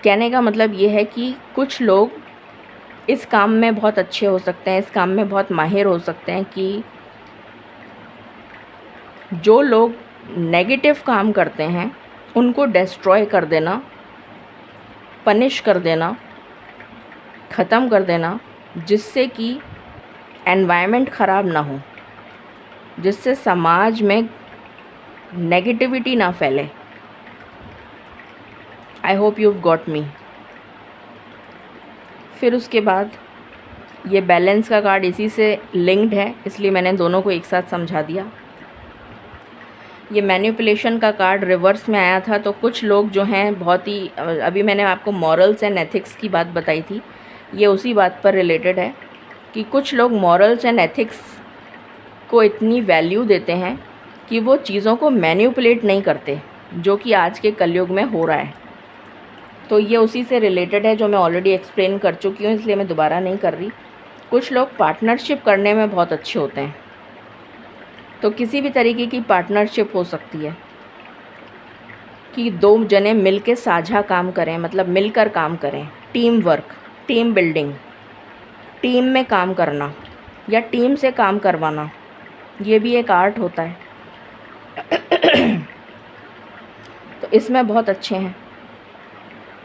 कहने का मतलब ये है कि कुछ लोग इस काम में बहुत अच्छे हो सकते हैं, इस काम में बहुत माहिर हो सकते हैं कि जो लोग नेगेटिव काम करते हैं उनको डिस्ट्रॉय कर देना, पनिश कर देना, ख़त्म कर देना, जिससे कि एनवायरनमेंट ख़राब ना हो, जिससे समाज में नेगेटिविटी ना फैले। I hope you have got me. फिर उसके बाद ये बैलेंस का कार्ड इसी से लिंक्ड है, इसलिए मैंने दोनों को एक साथ समझा दिया। ये मैनिपुलेशन का कार्ड रिवर्स में आया था, तो कुछ लोग जो हैं बहुत ही, अभी मैंने आपको मॉरल्स एंड एथिक्स की बात बताई थी, ये उसी बात पर रिलेटेड है कि कुछ लोग मॉरल्स एंड एथिक्स को इतनी वैल्यू देते हैं कि वो चीज़ों को मैनिपुलेट नहीं करते, जो कि आज के कलयुग में हो रहा है। तो ये उसी से रिलेटेड है, जो मैं ऑलरेडी एक्सप्लेन कर चुकी हूँ, इसलिए मैं दोबारा नहीं कर रही। कुछ लोग पार्टनरशिप करने में बहुत अच्छे होते हैं, तो किसी भी तरीके की पार्टनरशिप हो सकती है कि दो जने मिल के साझा काम करें, मतलब मिलकर काम करें, team work, team building, team में काम करना या टीम से काम करवाना, ये भी एक आर्ट होता है। तो इसमें बहुत अच्छे हैं।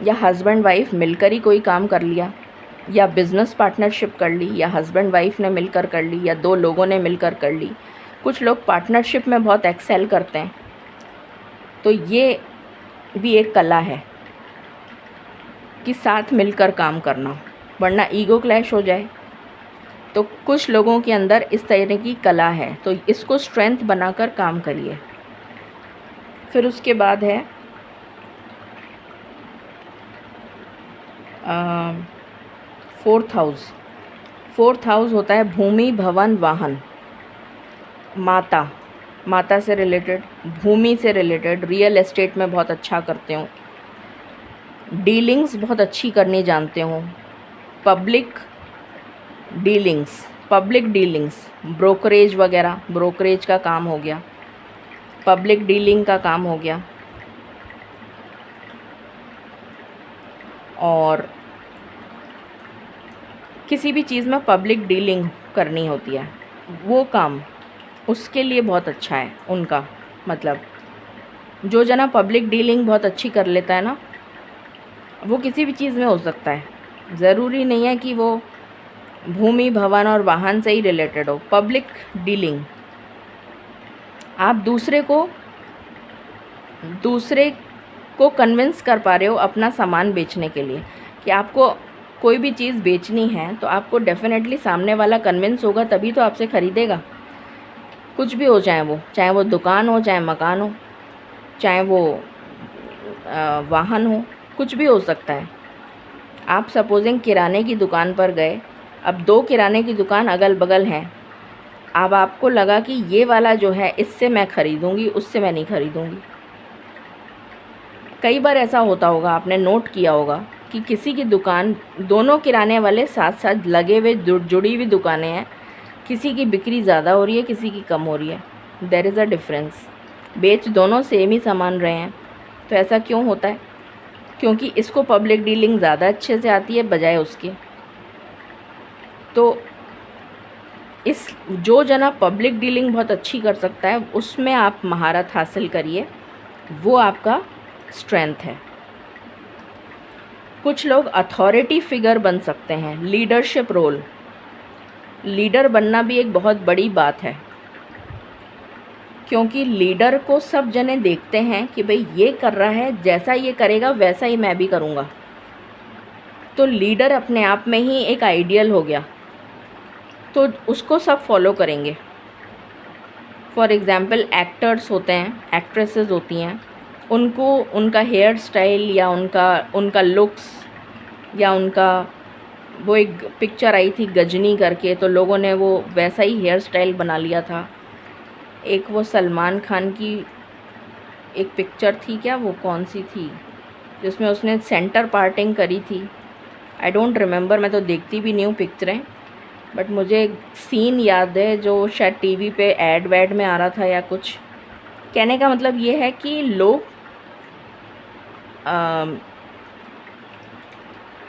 या हस्बैंड वाइफ मिलकर ही कोई काम कर लिया, या बिज़नेस पार्टनरशिप कर ली, या हस्बैंड वाइफ ने मिलकर कर ली, या दो लोगों ने मिलकर कर ली। कुछ लोग पार्टनरशिप में बहुत एक्सेल करते हैं, तो ये भी एक कला है कि साथ मिलकर काम करना, वरना ईगो क्लैश हो जाए। तो कुछ लोगों के अंदर इस तरह की कला है, तो इसको स्ट्रेंथ बनाकर काम करिए। फिर उसके बाद है फोर्थ हाउस होता है भूमि, भवन, वाहन, माता, माता से रिलेटेड, भूमि से रिलेटेड। रियल एस्टेट में बहुत अच्छा करते हो, डीलिंग्स बहुत अच्छी करनी जानते हो, पब्लिक डीलिंग्स, ब्रोकरेज वगैरह, ब्रोकरेज का काम हो गया, पब्लिक डीलिंग का काम हो गया, और किसी भी चीज़ में पब्लिक डीलिंग करनी होती है, वो काम उसके लिए बहुत अच्छा है उनका। मतलब जो जना पब्लिक डीलिंग बहुत अच्छी कर लेता है ना, वो किसी भी चीज़ में हो सकता है, ज़रूरी नहीं है कि वो भूमि, भवन और वाहन से ही रिलेटेड हो। पब्लिक डीलिंग, आप दूसरे को कन्विंस कर पा रहे हो अपना सामान बेचने के लिए, कि आपको कोई भी चीज़ बेचनी है तो आपको डेफिनेटली सामने वाला कन्विंस होगा, तभी तो आपसे ख़रीदेगा। कुछ भी हो, चाहे वो दुकान हो, चाहे मकान हो, चाहे वो वाहन हो, कुछ भी हो सकता है। आप सपोजिंग किराने की दुकान पर गए, अब 2 किराने की दुकान अगल बगल हैं, अब आपको लगा कि ये वाला जो है इससे मैं ख़रीदूँगी, उससे मैं नहीं ख़रीदूँगी। कई बार ऐसा होता होगा, आपने नोट किया होगा कि किसी की दुकान, दोनों किराने वाले साथ साथ लगे हुए जुड़ी हुई दुकानें हैं, किसी की बिक्री ज़्यादा हो रही है, किसी की कम हो रही है। There is a difference. बेच दोनों सेम ही सामान रहे हैं, तो ऐसा क्यों होता है? क्योंकि इसको पब्लिक डीलिंग ज़्यादा अच्छे से आती है बजाय उसके। तो जो जना पब्लिक डीलिंग बहुत अच्छी कर सकता है, उसमें आप महारत हासिल करिए, वो आपका स्ट्रेंथ है। कुछ लोग अथॉरिटी फिगर बन सकते हैं, लीडरशिप रोल। लीडर बनना भी एक बहुत बड़ी बात है, क्योंकि लीडर को सब जने देखते हैं कि भाई ये कर रहा है, जैसा ये करेगा वैसा ही मैं भी करूँगा। तो लीडर अपने आप में ही एक आइडियल हो गया, तो उसको सब फॉलो करेंगे। फॉर एग्ज़ाम्पल एक्टर्स होते हैं, एक्ट्रेसेस होती हैं, उनको उनका हेयर स्टाइल या उनका लुक्स या वो एक पिक्चर आई थी गजनी करके, तो लोगों ने वो वैसा ही हेयर स्टाइल बना लिया था। एक वो सलमान खान की एक पिक्चर थी, क्या वो कौन सी थी, जिसमें उसने सेंटर पार्टिंग करी थी। आई डोंट रिमेंबर, मैं तो देखती भी नहीं हूँ पिक्चरें, बट मुझे एक सीन याद है जो शायद टीवी पे ऐड वैड में आ रहा था या कुछ। कहने का मतलब ये है कि लोग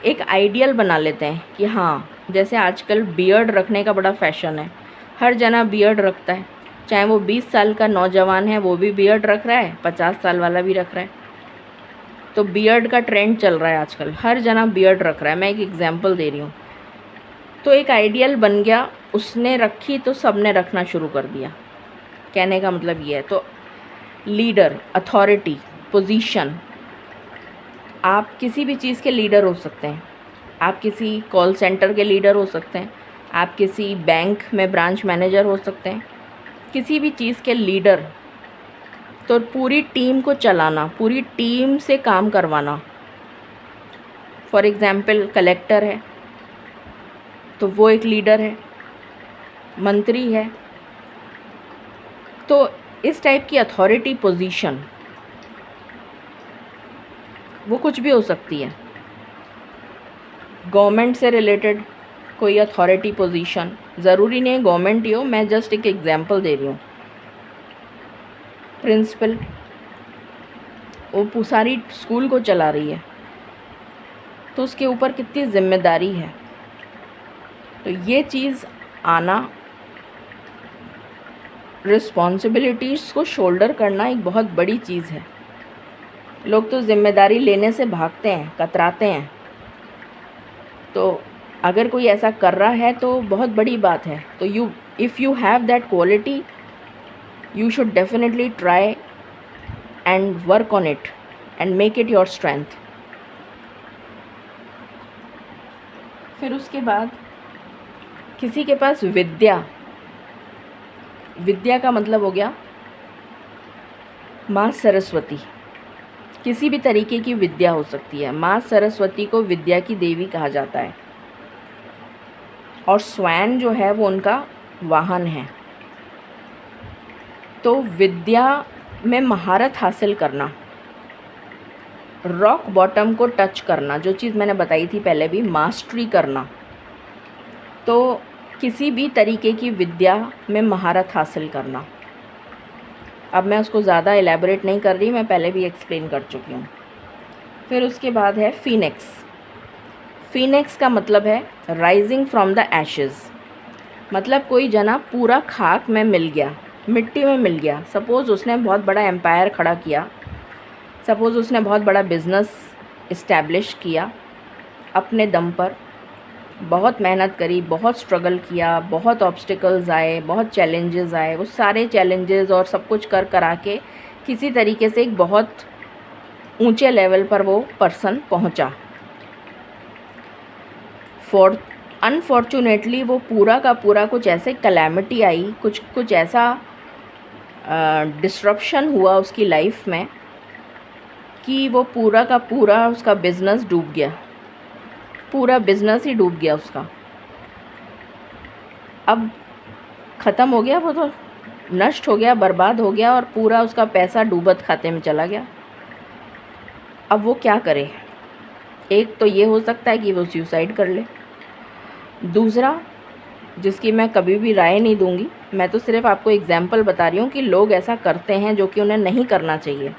एक आइडियल बना लेते हैं कि हाँ, जैसे आजकल बियर्ड रखने का बड़ा फैशन है, हर जना बियर्ड रखता है, चाहे वो 20 साल का नौजवान है वो भी बियर्ड रख रहा है, 50 साल वाला भी रख रहा है। तो बियर्ड का ट्रेंड चल रहा है आजकल, हर जना बियर्ड रख रहा है। मैं एक एग्जांपल दे रही हूँ। तो एक आइडियल बन गया, उसने रखी तो सब ने रखना शुरू कर दिया। कहने का मतलब ये है। तो लीडर, अथॉरिटी, पोजीशन, आप किसी भी चीज़ के लीडर हो सकते हैं। आप किसी कॉल सेंटर के लीडर हो सकते हैं, आप किसी बैंक में ब्रांच मैनेजर हो सकते हैं, किसी भी चीज़ के लीडर। तो पूरी टीम को चलाना, पूरी टीम से काम करवाना। फॉर एग्ज़ाम्पल कलेक्टर है तो वो एक लीडर है, मंत्री है। तो इस टाइप की अथॉरिटी पोजीशन वो कुछ भी हो सकती है। गवर्नमेंट से रिलेटेड कोई अथॉरिटी पोजीशन, ज़रूरी नहीं है गवर्नमेंट ही हो, मैं जस्ट एक एग्जांपल दे रही हूँ। प्रिंसिपल, वो सारी स्कूल को चला रही है, तो उसके ऊपर कितनी जिम्मेदारी है। तो ये चीज़ आना, रिस्पॉन्सिबिलिटीज़ को शोल्डर करना एक बहुत बड़ी चीज़ है। लोग तो जिम्मेदारी लेने से भागते हैं, कतराते हैं। तो अगर कोई ऐसा कर रहा है तो बहुत बड़ी बात है। तो if you have that quality, you should definitely try and work on it and make it your strength. फिर उसके बाद किसी के पास विद्या का मतलब हो गया माँ सरस्वती। किसी भी तरीके की विद्या हो सकती है। माँ सरस्वती को विद्या की देवी कहा जाता है, और स्वयं जो है वो उनका वाहन है। तो विद्या में महारत हासिल करना, रॉक बॉटम को टच करना, जो चीज़ मैंने बताई थी पहले भी, मास्टरी करना। तो किसी भी तरीके की विद्या में महारत हासिल करना। अब मैं उसको ज़्यादा एलैबोरेट नहीं कर रही, मैं पहले भी एक्सप्लेन कर चुकी हूँ। फिर उसके बाद है फीनिक्स। फीनिक्स का मतलब है राइजिंग फ्रॉम द एशेज़। मतलब कोई जना पूरा खाक में मिल गया, मिट्टी में मिल गया। सपोज़ उसने बहुत बड़ा एम्पायर खड़ा किया, सपोज़ उसने बहुत बड़ा बिज़नेस इस्टेब्लिश किया, अपने दम पर बहुत मेहनत करी, बहुत स्ट्रगल किया, बहुत ऑब्स्टिकल्स आए, बहुत चैलेंजेस आए। वो सारे चैलेंजेस और सब कुछ कर करा के किसी तरीके से एक बहुत ऊंचे लेवल पर वो पर्सन पहुंचा। अनफॉर्चुनेटली वो पूरा का पूरा कुछ ऐसे कैलेमिटी आई, कुछ ऐसा डिस्ट्रप्शन हुआ उसकी लाइफ में कि वो पूरा का पूरा उसका बिज़नेस डूब गया। पूरा बिज़नेस ही डूब गया उसका। अब ख़त्म हो गया, वो तो नष्ट हो गया, बर्बाद हो गया और पूरा उसका पैसा डूबत खाते में चला गया। अब वो क्या करे? एक तो ये हो सकता है कि वो सुसाइड कर ले। दूसरा, जिसकी मैं कभी भी राय नहीं दूंगी, मैं तो सिर्फ आपको एग्जाम्पल बता रही हूँ कि लोग ऐसा करते हैं जो कि उन्हें नहीं करना चाहिए,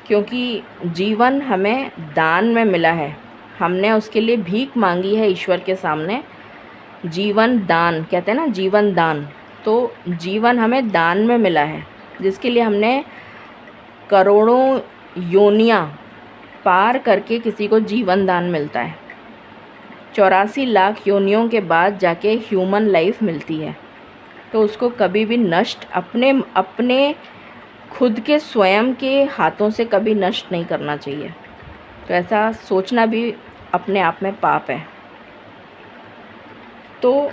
क्योंकि जीवन हमें दान में मिला है। हमने उसके लिए भीख मांगी है ईश्वर के सामने। जीवन दान कहते हैं ना, जीवन दान। तो जीवन हमें दान में मिला है, जिसके लिए हमने करोड़ों योनियाँ पार करके किसी को जीवन दान मिलता है। 84 लाख योनियों के बाद जाके ह्यूमन लाइफ मिलती है। तो उसको कभी भी नष्ट अपने खुद के स्वयं के हाथों से कभी नष्ट नहीं करना चाहिए। तो ऐसा सोचना भी अपने आप में पाप है। तो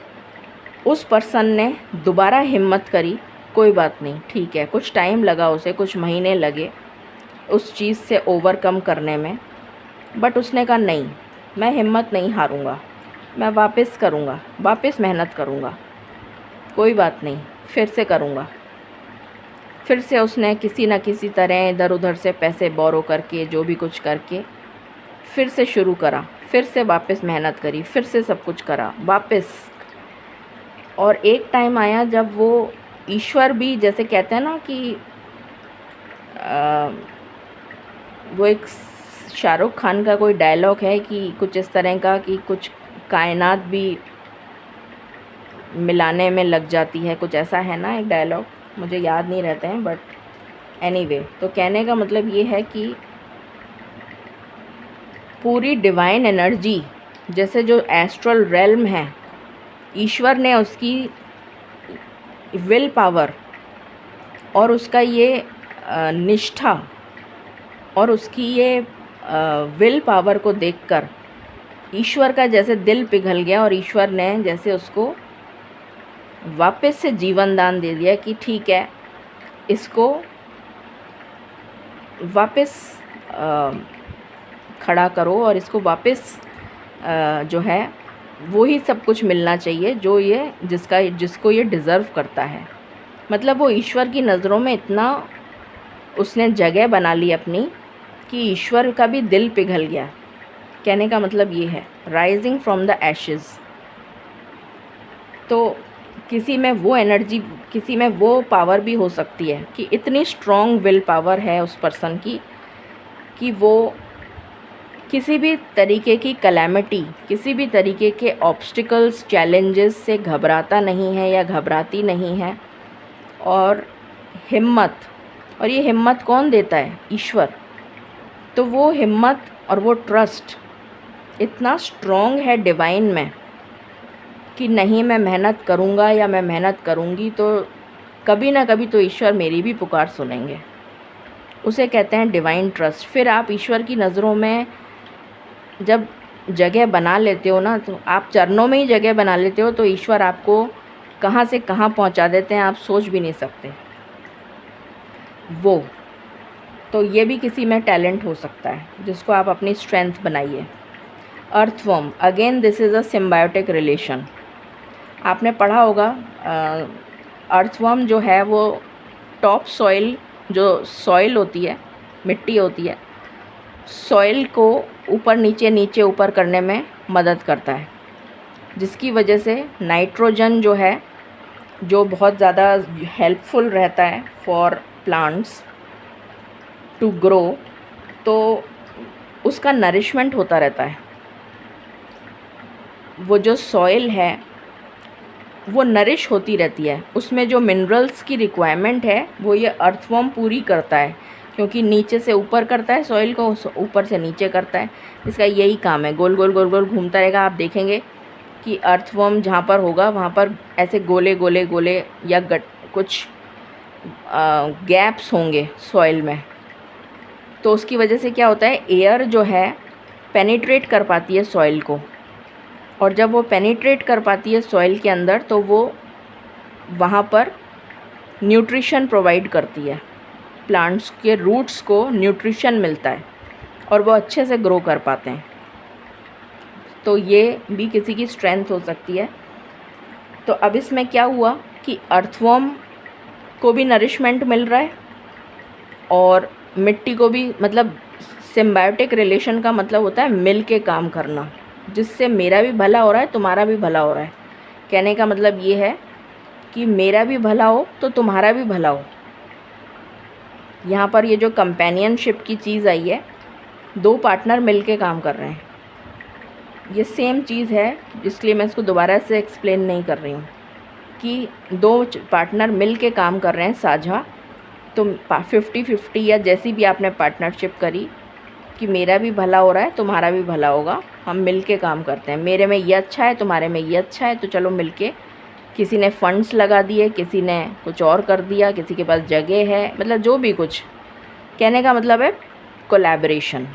उस पर्सन ने दोबारा हिम्मत करी, कोई बात नहीं, ठीक है, कुछ टाइम लगा उसे, कुछ महीने लगे उस चीज़ से ओवरकम करने में, बट उसने कहा नहीं, मैं हिम्मत नहीं हारूंगा, मैं वापस करूंगा, वापस मेहनत करूंगा, कोई बात नहीं, फिर से करूंगा। फिर से उसने किसी न किसी तरह इधर उधर से पैसे बोरो करके, जो भी कुछ करके फिर से शुरू करा, फिर से वापस मेहनत करी, फिर से सब कुछ करा वापस। और एक टाइम आया जब वो ईश्वर भी, जैसे कहते हैं ना कि वो एक शाहरुख खान का कोई डायलॉग है कि कुछ इस तरह का कि कुछ कायनात भी मिलाने में लग जाती है, कुछ ऐसा है ना एक डायलॉग, मुझे याद नहीं रहते हैं, बट एनीवे। तो कहने का मतलब ये है कि पूरी डिवाइन एनर्जी, जैसे जो एस्ट्रल रेल्म है, ईश्वर ने उसकी विल पावर और उसका ये निष्ठा और उसकी ये विल पावर को देखकर ईश्वर का जैसे दिल पिघल गया और ईश्वर ने जैसे उसको वापस से जीवन दान दे दिया कि ठीक है, इसको वापस खड़ा करो और इसको वापस जो है वो ही सब कुछ मिलना चाहिए जो ये जिसको ये डिज़र्व करता है। मतलब वो ईश्वर की नज़रों में इतना उसने जगह बना ली अपनी कि ईश्वर का भी दिल पिघल गया। कहने का मतलब ये है, राइजिंग फ्रॉम द एशेज़। तो किसी में वो एनर्जी, किसी में वो पावर भी हो सकती है कि इतनी स्ट्रॉन्ग विल पावर है उस पर्सन की कि वो किसी भी तरीके की कैलेमिटी, किसी भी तरीके के ऑब्स्टिकल्स, चैलेंजेस से घबराता नहीं है या घबराती नहीं है। और हिम्मत, और ये हिम्मत कौन देता है? ईश्वर। तो वो हिम्मत और वो ट्रस्ट इतना स्ट्रॉन्ग है डिवाइन में कि नहीं, मैं मेहनत करूँगा या मैं मेहनत करूँगी तो कभी ना कभी तो ईश्वर मेरी भी पुकार सुनेंगे। उसे कहते हैं डिवाइन ट्रस्ट। फिर आप ईश्वर की नज़रों में जब जगह बना लेते हो ना, तो आप चरणों में ही जगह बना लेते हो, तो ईश्वर आपको कहाँ से कहाँ पहुँचा देते हैं, आप सोच भी नहीं सकते। वो तो ये भी किसी में टैलेंट हो सकता है जिसको आप अपनी स्ट्रेंथ बनाइए। Earthworm, again this is a symbiotic relation. आपने पढ़ा होगा, अर्थवर्म जो है वो टॉप सॉइल, जो सॉइल होती है, मिट्टी होती है, सॉइल को ऊपर नीचे नीचे ऊपर करने में मदद करता है, जिसकी वजह से नाइट्रोजन जो है, जो बहुत ज़्यादा हेल्पफुल रहता है फॉर प्लांट्स टू ग्रो, तो उसका नरिशमेंट होता रहता है। वो जो सॉइल है वो नरिश होती रहती है, उसमें जो मिनरल्स की रिक्वायरमेंट है वो ये अर्थवर्म पूरी करता है क्योंकि नीचे से ऊपर करता है सॉइल को, ऊपर से नीचे करता है। इसका यही काम है, गोल गोल गोल गोल घूमता रहेगा। आप देखेंगे कि अर्थवर्म जहाँ पर होगा वहाँ पर ऐसे गोले गोले गोले या कुछ गैप्स होंगे सॉइल में। तो उसकी वजह से क्या होता है, एयर जो है पेनिट्रेट कर पाती है सॉइल को, और जब वो पेनिट्रेट कर पाती है सॉइल के अंदर तो वो वहाँ पर न्यूट्रिशन प्रोवाइड करती है। प्लांट्स के रूट्स को न्यूट्रिशन मिलता है और वो अच्छे से ग्रो कर पाते हैं। तो ये भी किसी की स्ट्रेंथ हो सकती है। तो अब इसमें क्या हुआ कि अर्थवर्म को भी नरिशमेंट मिल रहा है और मिट्टी को भी, मतलब सिम्बायोटिक रिलेशन का मतलब होता है मिल के काम करना, जिससे मेरा भी भला हो रहा है, तुम्हारा भी भला हो रहा है। कहने का मतलब ये है कि मेरा भी भला हो तो तुम्हारा भी भला हो। यहाँ पर ये जो कंपेनियनशिप की चीज़ आई है, दो पार्टनर मिल के काम कर रहे हैं, ये सेम चीज़ है, इसलिए मैं इसको दोबारा से एक्सप्लेन नहीं कर रही हूँ कि दो पार्टनर मिल के काम कर रहे हैं साझा। तो 50-50 या जैसी भी आपने पार्टनरशिप करी कि मेरा भी भला हो रहा है, तुम्हारा भी भला होगा, हम मिल के काम करते हैं। मेरे में ये अच्छा है, तुम्हारे में ये अच्छा है, तो चलो मिल के, किसी ने फंड्स लगा दिए, किसी ने कुछ और कर दिया, किसी के पास जगह है, मतलब जो भी कुछ, कहने का मतलब है कोलैबोरेशन।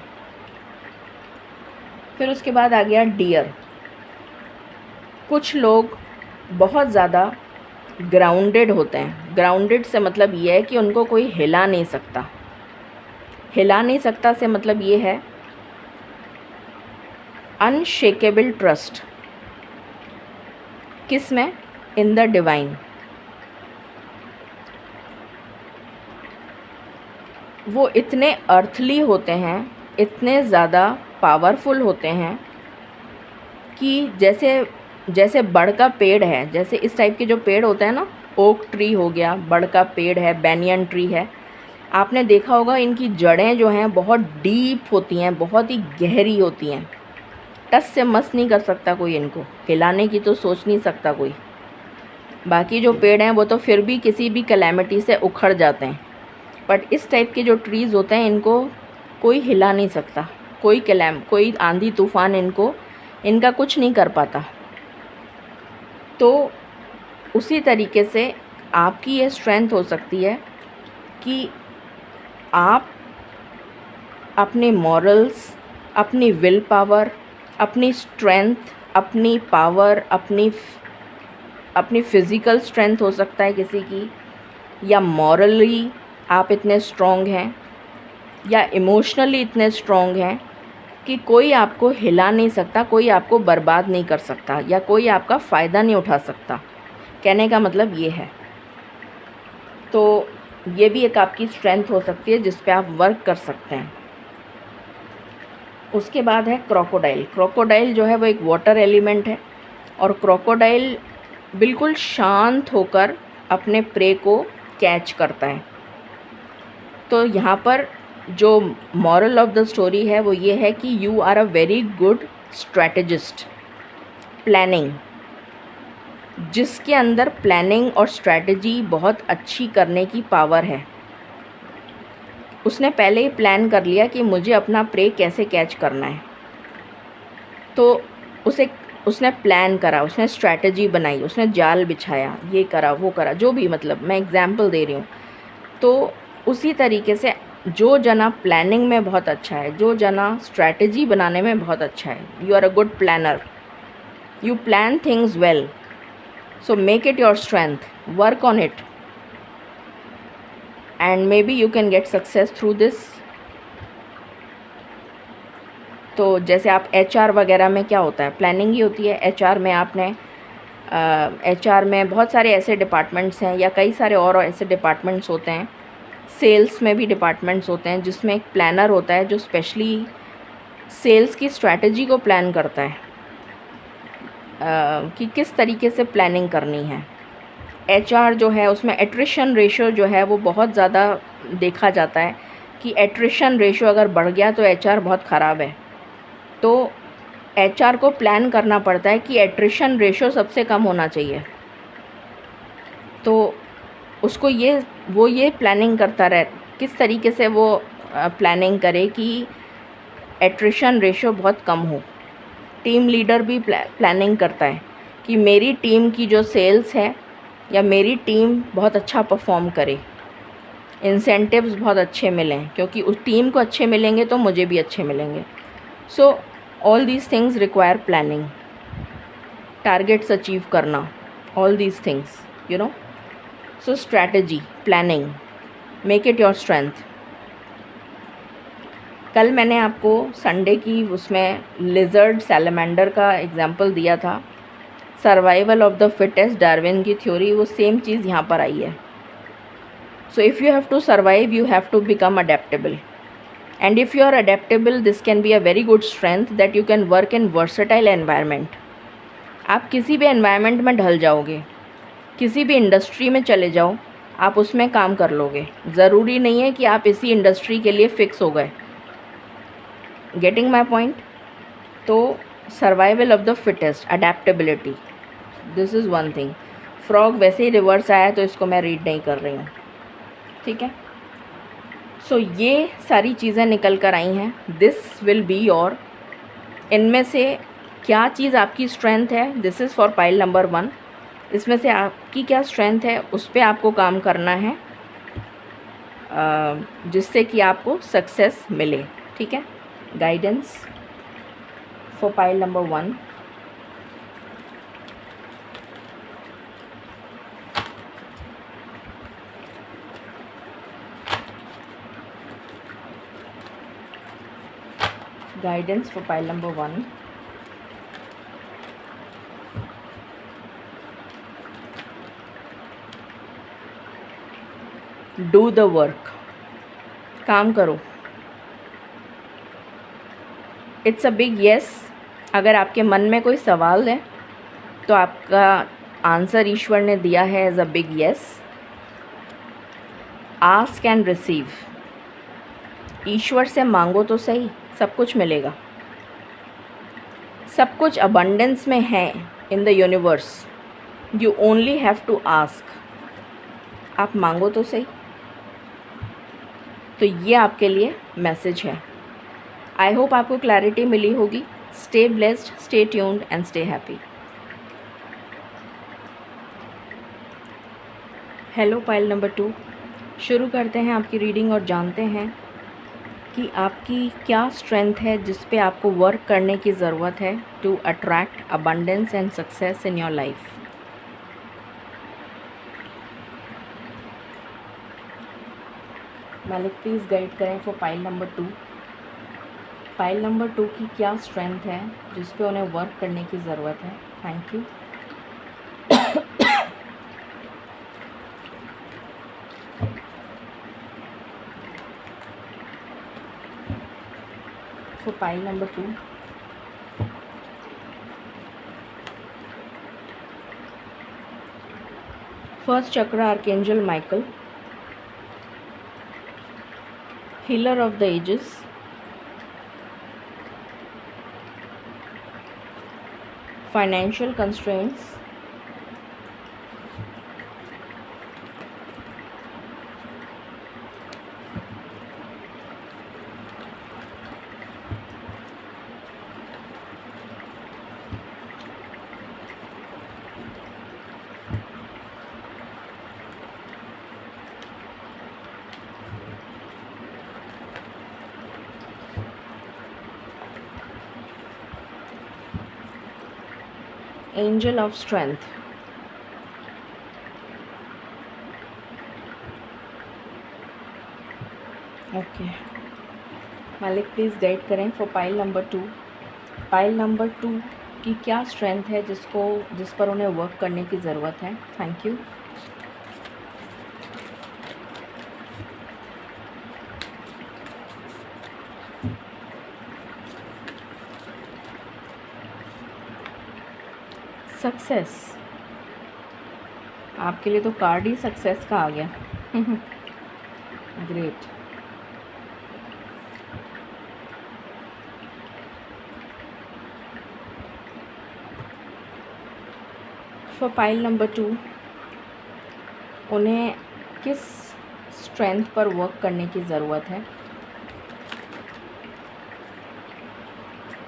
फिर उसके बाद आ गया डियर। कुछ लोग बहुत ज़्यादा ग्राउंडेड होते हैं। ग्राउंडेड से मतलब ये है कि उनको कोई हिला नहीं सकता। हिला नहीं सकता से मतलब ये है अनशेकेबल ट्रस्ट। किस में? In the divine. वो इतने अर्थली होते हैं, इतने ज़्यादा पावरफुल होते हैं कि जैसे बड़ का पेड़ है, जैसे इस टाइप के जो पेड़ होते हैं ना, ओक ट्री हो गया, बड़ का पेड़ है, बैनियन ट्री है, आपने देखा होगा इनकी जड़ें जो हैं बहुत डीप होती हैं, बहुत ही गहरी होती हैं। टस से मस नहीं कर सकता कोई इनको, हिलाने की तो सोच नहीं सकता कोई। बाकी जो पेड़ हैं वो तो फिर भी किसी भी कैलेमिटी से उखड़ जाते हैं, बट इस टाइप के जो ट्रीज़ होते हैं इनको कोई हिला नहीं सकता, कोई आंधी तूफ़ान इनका कुछ नहीं कर पाता। तो उसी तरीके से आपकी ये स्ट्रेंथ हो सकती है कि आप अपने मॉरल्स, अपनी विल पावर, अपनी स्ट्रेंथ, अपनी पावर, अपनी फ़िज़िकल स्ट्रेंथ हो सकता है किसी की, या मॉरली आप इतने स्ट्रॉन्ग हैं, या इमोशनली इतने स्ट्रॉन्ग हैं कि कोई आपको हिला नहीं सकता, कोई आपको बर्बाद नहीं कर सकता, या कोई आपका फ़ायदा नहीं उठा सकता। कहने का मतलब ये है। तो ये भी एक आपकी स्ट्रेंथ हो सकती है जिस पे आप वर्क कर सकते हैं। उसके बाद है क्रोकोडाइल। क्रोकोडाइल जो है वो एक वाटर एलिमेंट है, और क्रोकोडाइल बिल्कुल शांत होकर अपने प्रे को कैच करता है। तो यहाँ पर जो मॉरल ऑफ द स्टोरी है वो ये है कि you are a very good strategist. Planning, जिसके अंदर प्लानिंग और स्ट्रैटेजी बहुत अच्छी करने की पावर है, उसने पहले ही प्लान कर लिया कि मुझे अपना प्रे कैसे कैच करना है। तो उसने प्लान करा, उसने स्ट्रैटेजी बनाई, उसने जाल बिछाया, ये करा वो करा, जो भी, मतलब मैं एग्जांपल दे रही हूँ। तो उसी तरीके से जो जना प्लानिंग में बहुत अच्छा है, जो जना स्ट्रैटेजी बनाने में बहुत अच्छा है, you are a good planner, you plan things well, so make it your strength, work on it, and maybe you can get success through this। तो जैसे आप HR वगैरह में क्या होता है, प्लानिंग ही होती है। HR में आपने HR में बहुत सारे ऐसे डिपार्टमेंट्स हैं, या कई सारे और ऐसे डिपार्टमेंट्स होते हैं। सेल्स में भी डिपार्टमेंट्स होते हैं जिसमें एक प्लानर होता है जो स्पेशली सेल्स की स्ट्रैटेजी को प्लान करता है कि किस तरीके से प्लानिंग करनी है। HR जो है उसमें एट्रिशन रेशो जो है वो बहुत ज़्यादा देखा जाता है कि एट्रिशन रेशो अगर बढ़ गया तो HR बहुत ख़राब है। तो HR को प्लान करना पड़ता है कि एट्रिशन रेशो सबसे कम होना चाहिए। तो उसको ये प्लानिंग करता किस तरीके से वो प्लानिंग करे कि एट्रिशन रेशो बहुत कम हो। टीम लीडर भी प्लानिंग करता है कि मेरी टीम की जो सेल्स है या मेरी टीम बहुत अच्छा परफॉर्म करे, इंसेंटिव्स बहुत अच्छे मिलें, क्योंकि उस टीम को अच्छे मिलेंगे तो मुझे भी अच्छे मिलेंगे। So all these things require planning, targets achieve करना, all these things you know. So strategy, planning, make it your strength. कल मैंने आपको संडे की उसमें लिजर्ड सैलमेंडर का एग्जांपल दिया था, survival of the fittest, Darwin की थ्योरी, वो सेम चीज़ यहाँ पर आई है। So if you have to survive you have to become adaptable, and if you are adaptable this can be a very good strength that you can work in versatile environment. आप किसी भी environment में ढल जाओगे, किसी भी industry में चले जाओ, आप उसमें काम कर लोगे। ज़रूरी नहीं है कि आप इसी इंडस्ट्री के लिए फ़िक्स हो गए। Getting my point? तो survival of the fittest, adaptability, this is one thing. Frog वैसे ही रिवर्स आया तो इसको मैं रीड नहीं कर रही हूँ, ठीक है। सो ये सारी चीज़ें निकल कर आई हैं। दिस विल बी योर, इनमें से क्या चीज़ आपकी स्ट्रेंथ है, this is for pile number 1। इसमें से आपकी क्या स्ट्रेंथ है उस पर आपको काम करना है, जिससे कि आपको सक्सेस मिले, ठीक है। Guidance for pile number 1। Guidance for pile number 1। Do the work, काम करो। It's a big yes. अगर आपके मन में कोई सवाल है तो आपका आंसर ईश्वर ने दिया है as a big yes. Ask and receive, ईश्वर से मांगो तो सही, सब कुछ मिलेगा। सब कुछ अबंडेंस में है in the universe, you only have to ask. आप मांगो तो सही। तो ये आपके लिए मैसेज है। आई होप आपको क्लैरिटी मिली होगी। Stay blessed, stay tuned and stay happy. Hello pile number 2, शुरू करते हैं आपकी रीडिंग और जानते हैं कि आपकी क्या स्ट्रेंथ है जिस पे आपको वर्क करने की ज़रूरत है to attract abundance and success in your life. मालिक प्लीज़ गाइड करें for pile number 2। Pile number 2 की क्या स्ट्रेंथ है जिस पे उन्हें वर्क करने की ज़रूरत है। Thank you. For pile number 2, first chakra archangel Michael, healer of the ages, financial constraints, angel of strength. Okay, मालिक प्लीज़ गाइड करें for pile number 2। Pile number 2 की क्या स्ट्रेंथ है जिस पर उन्हें वर्क करने की ज़रूरत है। Thank you. सक्सेस, आपके लिए तो कार्ड ही सक्सेस का आ गया। ग्रेट। फॉर पाइल नंबर 2, उन्हें किस स्ट्रेंथ पर वर्क करने की ज़रूरत है?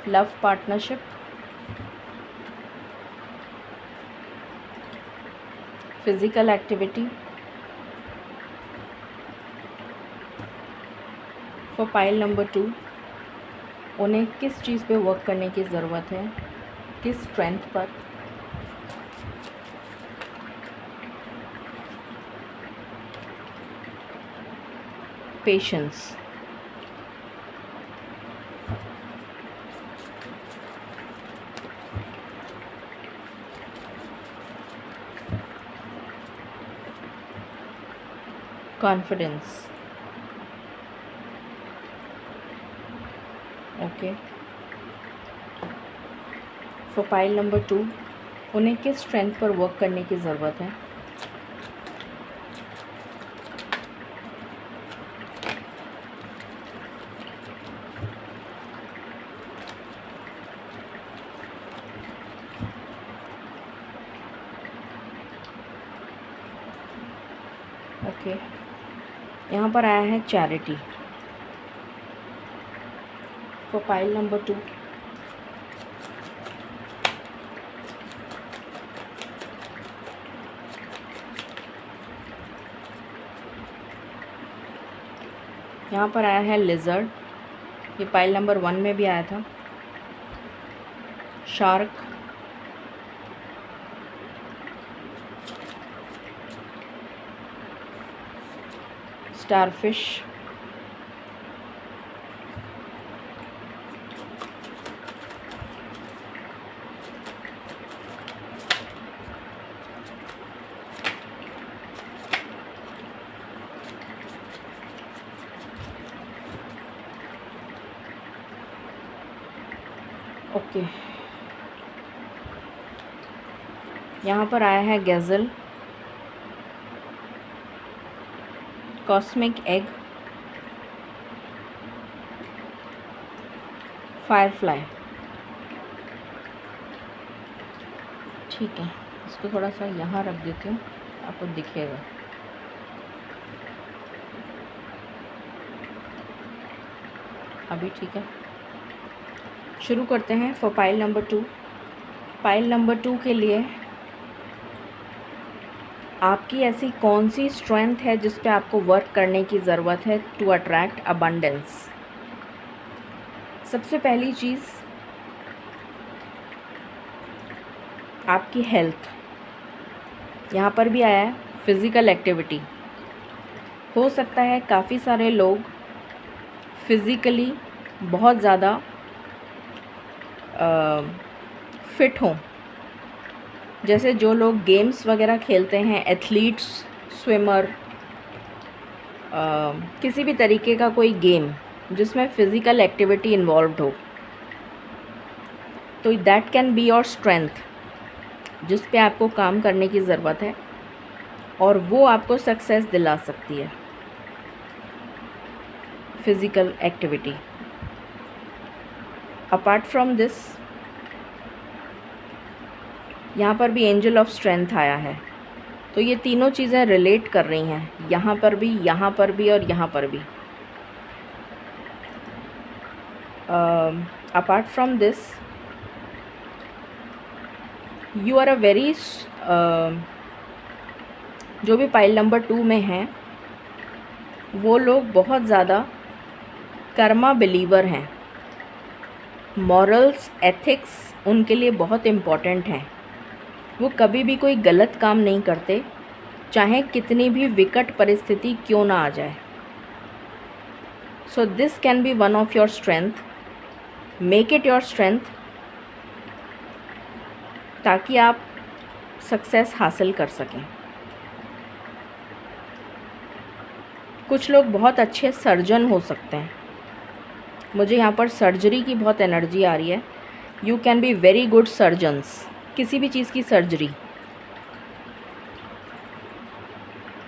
Love partnership, physical activity. For pile number 2, उन्हें किस चीज़ पे वर्क करने की ज़रूरत है, किस स्ट्रेंथ पर? Patience. Confidence. Okay. For pile number 2, उन्हें किस स्ट्रेंथ पर वर्क करने की ज़रूरत है? ओके। यहाँ पर आया है चैरिटी। फॉर पाइल नंबर 2, यहाँ पर आया है लिजर्ड। ये पाइल नंबर 1 में भी आया था। Shark, starfish, okay. यहाँ पर आया है गैज़ल, कॉस्मिक एग, फायरफ्लाई। ठीक है, इसको थोड़ा सा यहाँ रख देती हूँ, आपको दिखेगा। अभी ठीक है, शुरू करते हैं। For pile number 2, pile number 2 के लिए आपकी ऐसी कौन सी स्ट्रेंथ है जिस पे आपको वर्क करने की ज़रूरत है टू अट्रैक्ट अबंडेंस? सबसे पहली चीज़ आपकी हेल्थ। यहाँ पर भी आया है फिज़िकल एक्टिविटी। हो सकता है काफ़ी सारे लोग फिज़िकली बहुत ज़्यादा फिट हों, जैसे जो लोग गेम्स वगैरह खेलते हैं, एथलीट्स, स्विमर, किसी भी तरीके का कोई गेम जिसमें फ़िज़िकल एक्टिविटी इन्वॉल्व्ड हो, तो that can be your strength, जिस पे आपको काम करने की ज़रूरत है और वो आपको सक्सेस दिला सकती है, physical activity. Apart from this, यहाँ पर भी एंजल ऑफ स्ट्रेंथ आया है, तो ये तीनों चीज़ें रिलेट कर रही हैं, यहाँ पर भी, यहाँ पर भी और यहाँ पर भी। Apart from this, you are a very, जो भी पाइल नंबर 2 में हैं वो लोग बहुत ज़्यादा कर्मा बिलीवर हैं। मॉरल्स, एथिक्स उनके लिए बहुत इम्पॉर्टेंट हैं। वो कभी भी कोई गलत काम नहीं करते, चाहे कितनी भी विकट परिस्थिति क्यों ना आ जाए। So this can B one of your strength. Make it your strength, ताकि आप सक्सेस हासिल कर सकें। कुछ लोग बहुत अच्छे सर्जन हो सकते हैं। मुझे यहाँ पर सर्जरी की बहुत एनर्जी आ रही है। You can be very good surgeons, किसी भी चीज़ की सर्जरी,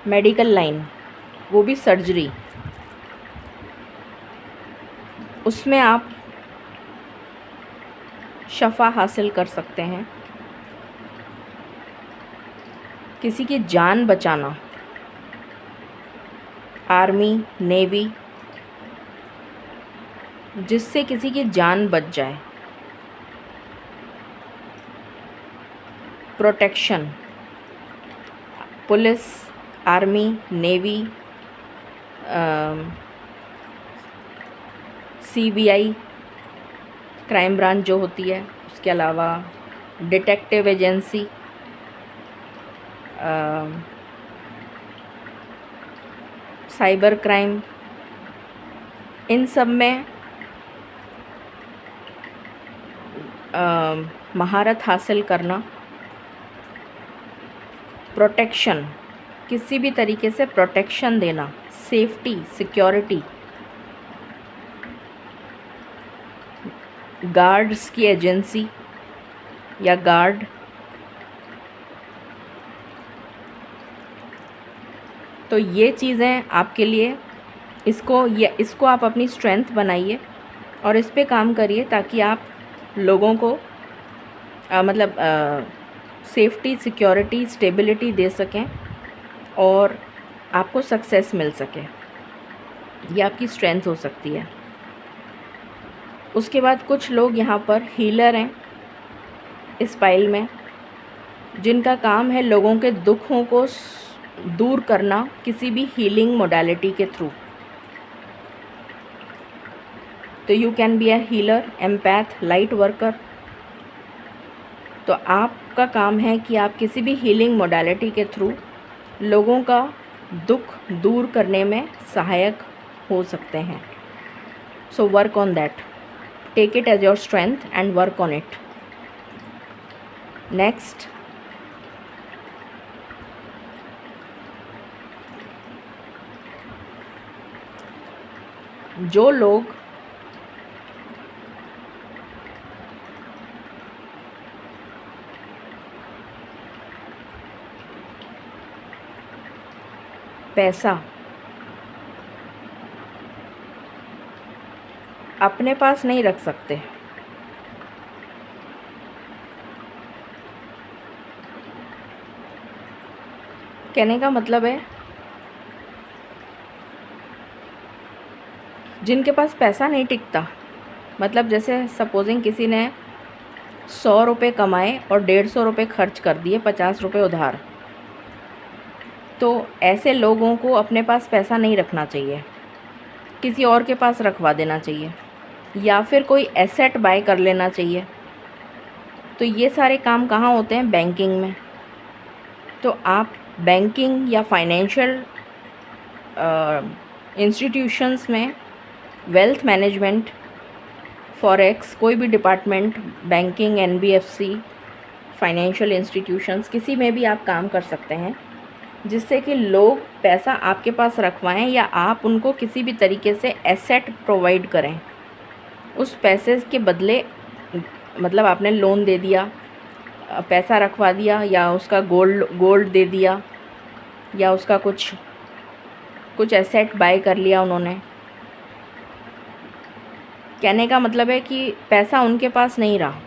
मेडिकल लाइन, वो भी सर्जरी, उसमें आप शफ़ा हासिल कर सकते हैं। किसी की जान बचाना, आर्मी, नेवी, जिससे किसी की जान बच जाए। Protection, police, army, navy, CBI crime branch जो होती है, उसके अलावा डिटेक्टिव एजेंसी, साइबर क्राइम, इन सब में महारत हासिल करना। प्रोटेक्शन, किसी भी तरीके से प्रोटेक्शन देना, सेफ्टी, सिक्योरिटी, गार्ड्स की एजेंसी या गार्ड, तो ये चीज़ें आपके लिए, इसको आप अपनी स्ट्रेंथ बनाइए और इस पे काम करिए ताकि आप लोगों को सेफ्टी, सिक्योरिटी, स्टेबिलिटी दे सकें और आपको सक्सेस मिल सके। ये आपकी स्ट्रेंथ हो सकती है। उसके बाद कुछ लोग यहाँ पर हीलर हैं इस फाइल में, जिनका काम है लोगों के दुखों को दूर करना किसी भी हीलिंग मोडालिटी के थ्रू। तो you can be a healer, empath, light worker. तो आपका काम है कि आप किसी भी हीलिंग मोडालिटी के थ्रू लोगों का दुख दूर करने में सहायक हो सकते हैं। So work on that, take it as your strength and work on it. Next, जो लोग पैसा अपने पास नहीं रख सकते, कहने का मतलब है जिनके पास पैसा नहीं टिकता, मतलब जैसे सपोजिंग किसी ने 100 रुपये कमाए और 150 रुपये खर्च कर दिए, 50 रुपये उधार, तो ऐसे लोगों को अपने पास पैसा नहीं रखना चाहिए, किसी और के पास रखवा देना चाहिए या फिर कोई एसेट बाय कर लेना चाहिए। तो ये सारे काम कहाँ होते हैं? बैंकिंग में। तो आप बैंकिंग या फाइनेंशियल इंस्टीट्यूशंस में, वेल्थ मैनेजमेंट, फॉरेक्स, कोई भी department, banking, NBFC, financial institutions, किसी में भी आप काम कर सकते हैं जिससे कि लोग पैसा आपके पास रखवाएं या आप उनको किसी भी तरीके से एसेट प्रोवाइड करें। उस पैसे के बदले, मतलब आपने लोन दे दिया, पैसा रखवा दिया, या उसका गोल्ड दे दिया, या उसका कुछ एसेट बाय कर लिया उन्होंने। कहने का मतलब है कि पैसा उनके पास नहीं रहा,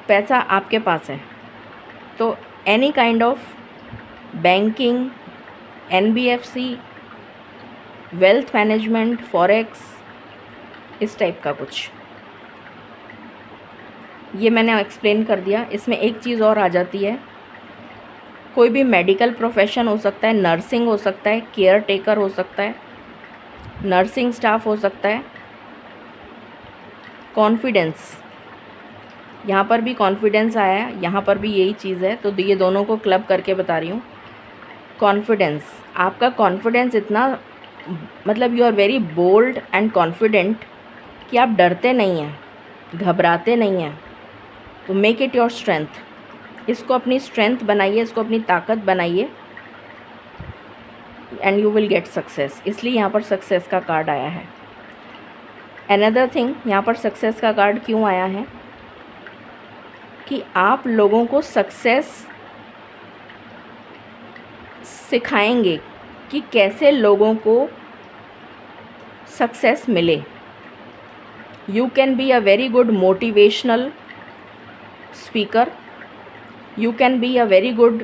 पैसा आपके पास है। तो any kind of banking, NBFC, wealth management, forex, इस टाइप का कुछ, ये मैंने एक्सप्लेन कर दिया। इसमें एक चीज़ और आ जाती है, कोई भी मेडिकल प्रोफेशन हो सकता है, नर्सिंग हो सकता है, केयर टेकर हो सकता है, नर्सिंग स्टाफ हो सकता है। कॉन्फिडेंस, यहाँ पर भी कॉन्फिडेंस आया है, यहाँ पर भी यही चीज़ है, तो ये दोनों को क्लब करके बता रही हूँ। कॉन्फिडेंस, आपका कॉन्फिडेंस इतना, मतलब you are very bold and confident कि आप डरते नहीं हैं, घबराते नहीं हैं। तो मेक इट योर स्ट्रेंथ, इसको अपनी स्ट्रेंथ बनाइए, इसको अपनी ताकत बनाइए, and you will get success. इसलिए यहाँ पर सक्सेस का कार्ड आया है। अनदर थिंग, यहाँ पर सक्सेस का कार्ड क्यों आया है कि आप लोगों को सक्सेस सिखाएंगे कि कैसे लोगों को सक्सेस मिले। You can be a very good motivational speaker, you can be a very good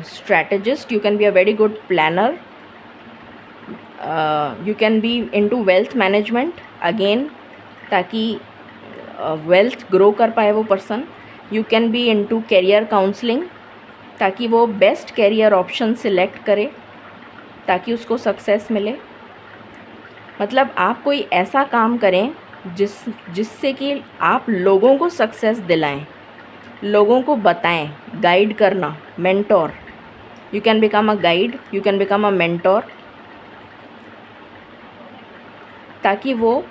strategist, you can be a very good planner, you can be into wealth management again, ताकि wealth grow कर पाए वो person. You can be into career counselling, ताकि वो best career option select करे ताकि उसको success मिले। मतलब आप कोई ऐसा काम करें जिससे कि आप लोगों को सक्सेस दिलाएं, लोगों को बताएं, गाइड करना, mentor. You can become a guide, you can become a mentor, ताकि वो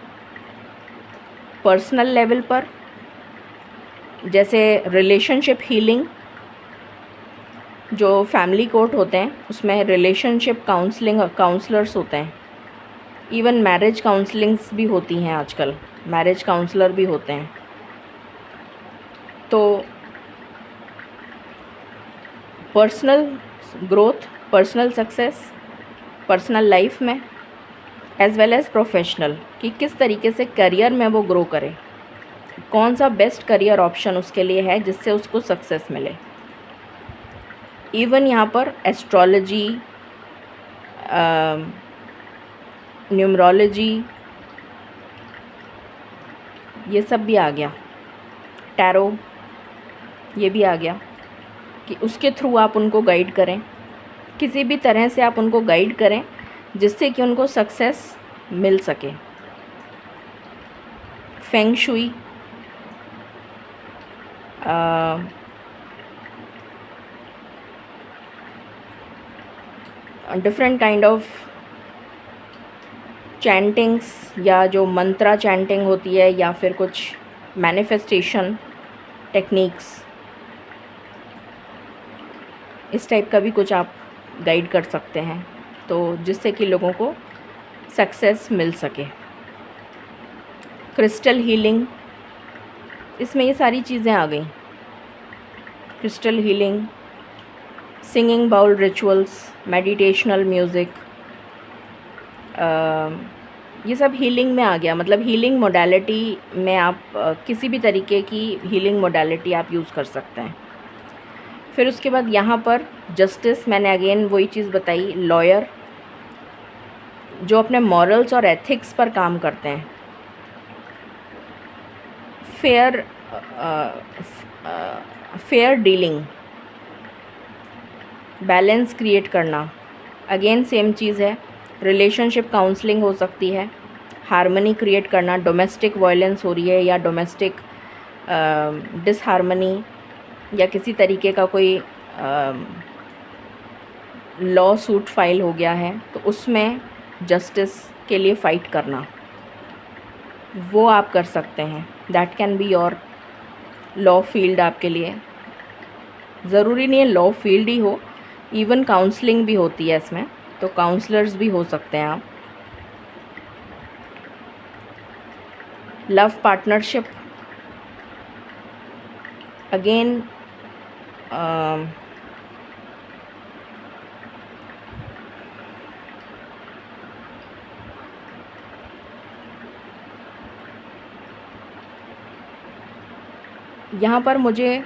पर्सनल लेवल पर, जैसे रिलेशनशिप हीलिंग, जो फैमिली कोर्ट होते हैं उसमें रिलेशनशिप काउंसलर्स होते हैं। इवन मैरिज काउंसलिंग्स भी होती हैं आजकल, मैरिज काउंसलर भी होते हैं। तो personal growth, personal success, personal life में एज वेल एज़ प्रोफेशनल, कि किस तरीके से करियर में वो ग्रो करे, कौन सा बेस्ट करियर ऑप्शन उसके लिए है जिससे उसको सक्सेस मिले। इवन यहाँ पर एस्ट्रोलॉजी, न्यूमरोलॉजी, ये सब भी आ गया, टैरो, ये भी आ गया, कि उसके थ्रू आप उनको गाइड करें, किसी भी तरह से आप उनको गाइड करें जिससे कि उनको सक्सेस मिल सके। Feng shui, different kind of chantings, या जो मंत्रा चैंटिंग होती है, या फिर कुछ मैनिफेस्टेशन टेक्निक्स, इस टाइप का भी कुछ आप गाइड कर सकते हैं, तो जिससे कि लोगों को सक्सेस मिल सके। क्रिस्टल हीलिंग, इसमें ये सारी चीज़ें आ गई। Crystal healing, singing bowl rituals, meditational music, ये सब हीलिंग में आ गया। मतलब हीलिंग मोडालिटी में आप किसी भी तरीके की हीलिंग मोडालिटी आप यूज़ कर सकते हैं। फिर उसके बाद यहाँ पर जस्टिस, मैंने अगेन वही चीज़ बताई, लॉयर जो अपने मॉरल्स और एथिक्स पर काम करते हैं। फेयर डीलिंग, बैलेंस क्रिएट करना, अगेन सेम चीज़ है। रिलेशनशिप काउंसलिंग हो सकती है, हार्मनी क्रिएट करना, डोमेस्टिक वायलेंस हो रही है या डोमेस्टिक डिसहार्मनी या किसी तरीके का कोई लॉ सूट फाइल हो गया है, तो उसमें जस्टिस के लिए फ़ाइट करना, वो आप कर सकते हैं। That can be your law field आपके लिए। ज़रूरी नहीं है लॉ फील्ड ही हो, इवन काउंसलिंग भी होती है इसमें, तो काउंसलर्स भी हो सकते हैं आप। लव पार्टनरशिप, अगेन यहाँ पर मुझे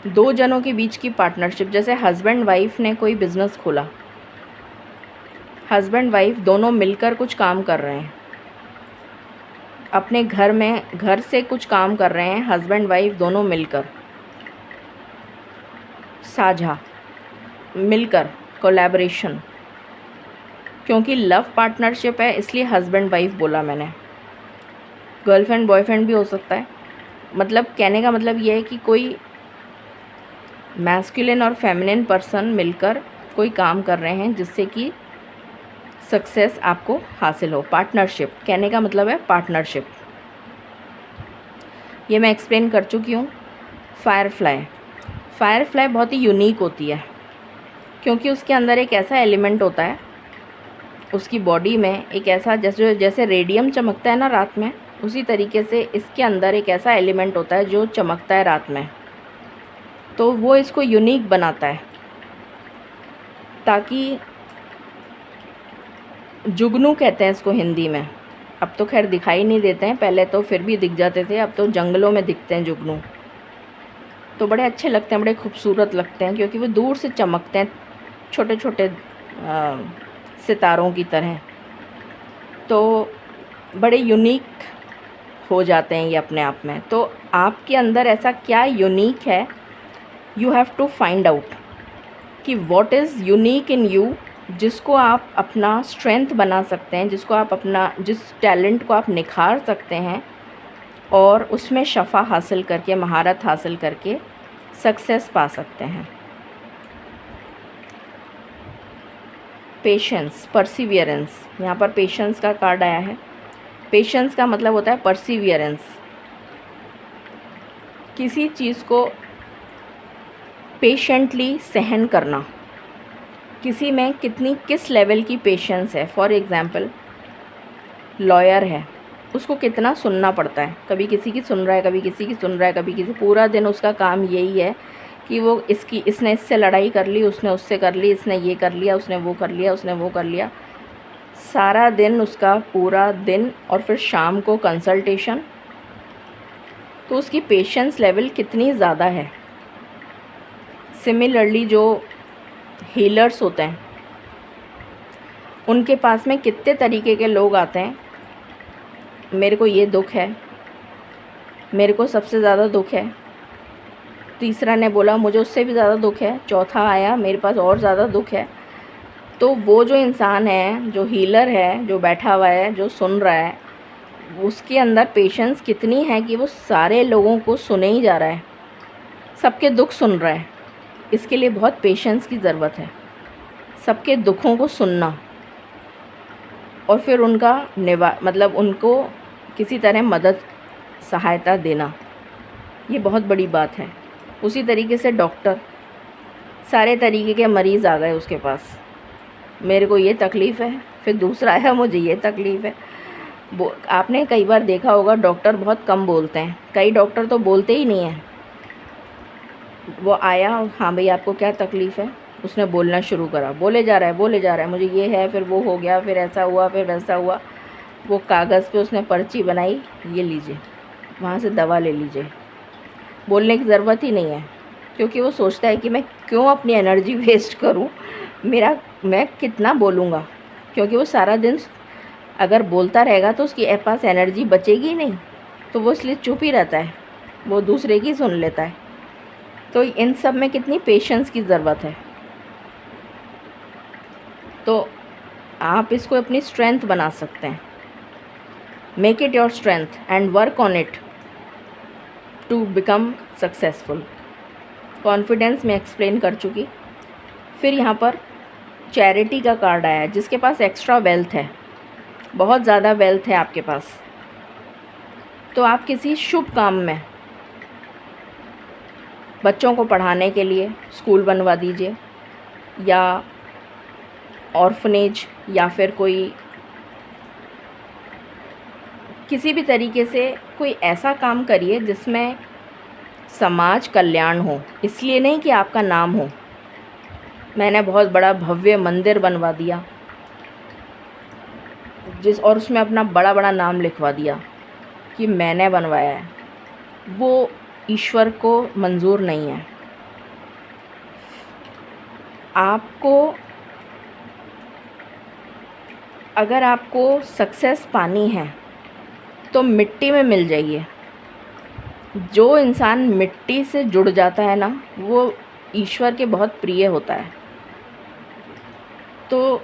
दो जनों के बीच की पार्टनरशिप, जैसे हस्बैंड वाइफ ने कोई बिज़नेस खोला, हस्बैंड वाइफ दोनों मिलकर कुछ काम कर रहे हैं, अपने घर में, घर से कुछ काम कर रहे हैं, हस्बैंड वाइफ दोनों मिलकर, साझा, मिलकर, कोलैबोरेशन। क्योंकि लव पार्टनरशिप है इसलिए हस्बैंड वाइफ बोला मैंने, गर्लफ्रेंड बॉयफ्रेंड भी हो सकता है। मतलब कहने का मतलब ये है कि कोई मैस्कुलिन और फेमिनिन पर्सन मिलकर कोई काम कर रहे हैं जिससे कि सक्सेस आपको हासिल हो। पार्टनरशिप कहने का मतलब है पार्टनरशिप, ये मैं एक्सप्लेन कर चुकी हूँ। फायरफ्लाई, फायरफ्लाई बहुत ही यूनिक होती है क्योंकि उसके अंदर एक ऐसा एलिमेंट होता है, उसकी बॉडी में एक ऐसा, जैसे रेडियम चमकता है ना रात में, उसी तरीके से इसके अंदर एक ऐसा एलिमेंट होता है जो चमकता है रात में, तो वो इसको यूनिक बनाता है। ताकि जुगनू कहते हैं इसको हिंदी में, अब तो खैर दिखाई नहीं देते हैं, पहले तो फिर भी दिख जाते थे, अब तो जंगलों में दिखते हैं जुगनू, तो बड़े अच्छे लगते हैं, बड़े खूबसूरत लगते हैं क्योंकि वो दूर से चमकते हैं, छोटे छोटे सितारों की तरह। तो बड़े यूनिक हो जाते हैं ये अपने आप में। तो आपके अंदर ऐसा क्या यूनिक है, you have to find out कि what is unique in you, जिसको आप अपना स्ट्रेंथ बना सकते हैं, जिसको आप अपना, जिस टैलेंट को आप निखार सकते हैं और उसमें शफ़ा हासिल करके, महारत हासिल करके सक्सेस पा सकते हैं। पेशेंस, परसिवियरेंस, यहाँ पर पेशेंस का कार्ड आया है। पेशेंस का मतलब होता है परसिवियरेंस, किसी चीज़ को पेशेंटली सहन करना, किसी में किस लेवल की पेशेंस है। फॉर एग्ज़ाम्पल लॉयर है, उसको कितना सुनना पड़ता है, कभी किसी की सुन रहा है, कभी किसी की सुन रहा है, कभी किसी, पूरा दिन उसका काम यही है कि वो इसने इससे लड़ाई कर ली, उसने उससे कर ली, इसने ये कर लिया, उसने वो कर लिया, उसने वो कर लिया, सारा दिन उसका, पूरा दिन, और फिर शाम को कंसल्टेशन। तो उसकी पेशेंस लेवल कितनी ज़्यादा है। सिमिलरली जो हीलर्स होते हैं, उनके पास में कितने तरीके के लोग आते हैं, मेरे को ये दुख है, मेरे को सबसे ज़्यादा दुख है, तीसरा ने बोला मुझे उससे भी ज़्यादा दुख है, चौथा आया मेरे पास और ज़्यादा दुख है। तो वो जो इंसान है, जो हीलर है, जो बैठा हुआ है, जो सुन रहा है, उसके अंदर पेशेंस कितनी है कि वो सारे लोगों को सुने ही जा रहा है, सबके दुख सुन रहा है। इसके लिए बहुत पेशेंस की ज़रूरत है, सबके दुखों को सुनना और फिर उनका मतलब उनको किसी तरह मदद, सहायता देना, ये बहुत बड़ी बात है। उसी तरीके से डॉक्टर, सारे तरीके के मरीज़ आ गए उसके पास, मेरे को ये तकलीफ़ है, फिर दूसरा आया मुझे ये तकलीफ़ है। आपने कई बार देखा होगा डॉक्टर बहुत कम बोलते हैं, कई डॉक्टर तो बोलते ही नहीं हैं। वो आया, हाँ भाई आपको क्या तकलीफ़ है, उसने बोलना शुरू करा, बोले जा रहा है, मुझे ये है, फिर वो हो गया, फिर ऐसा हुआ, फिर वैसा हुआ। वो कागज़ पे उसने पर्ची बनाई, ये लीजिए, वहाँ से दवा ले लीजिए। बोलने की ज़रूरत ही नहीं है, क्योंकि वो सोचता है कि मैं क्यों अपनी एनर्जी वेस्ट करूँ, मैं कितना बोलूँगा, क्योंकि वो सारा दिन अगर बोलता रहेगा तो उसके पास एनर्जी बचेगी ही नहीं, तो वो इसलिए चुप ही रहता है, वो दूसरे की सुन लेता है। तो इन सब में कितनी पेशेंस की ज़रूरत है। तो आप इसको अपनी स्ट्रेंथ बना सकते हैं। Make it your strength and work on it to become successful. Confidence में एक्सप्लेन कर चुकी। फिर यहाँ पर चैरिटी का कार्ड आया है, जिसके पास एक्स्ट्रा वेल्थ है, बहुत ज़्यादा वेल्थ है आपके पास, तो आप किसी शुभ काम में, बच्चों को पढ़ाने के लिए स्कूल बनवा दीजिए, या ऑर्फनेज, या फिर कोई किसी भी तरीके से कोई ऐसा काम करिए जिसमें समाज कल्याण हो। इसलिए नहीं कि आपका नाम हो, मैंने बहुत बड़ा भव्य मंदिर बनवा दिया और उसमें अपना बड़ा बड़ा नाम लिखवा दिया कि मैंने बनवाया है, वो ईश्वर को मंजूर नहीं है। आपको, अगर आपको सक्सेस पानी है तो मिट्टी में मिल जाइए। जो इंसान मिट्टी से जुड़ जाता है ना, वो ईश्वर के बहुत प्रिय होता है। तो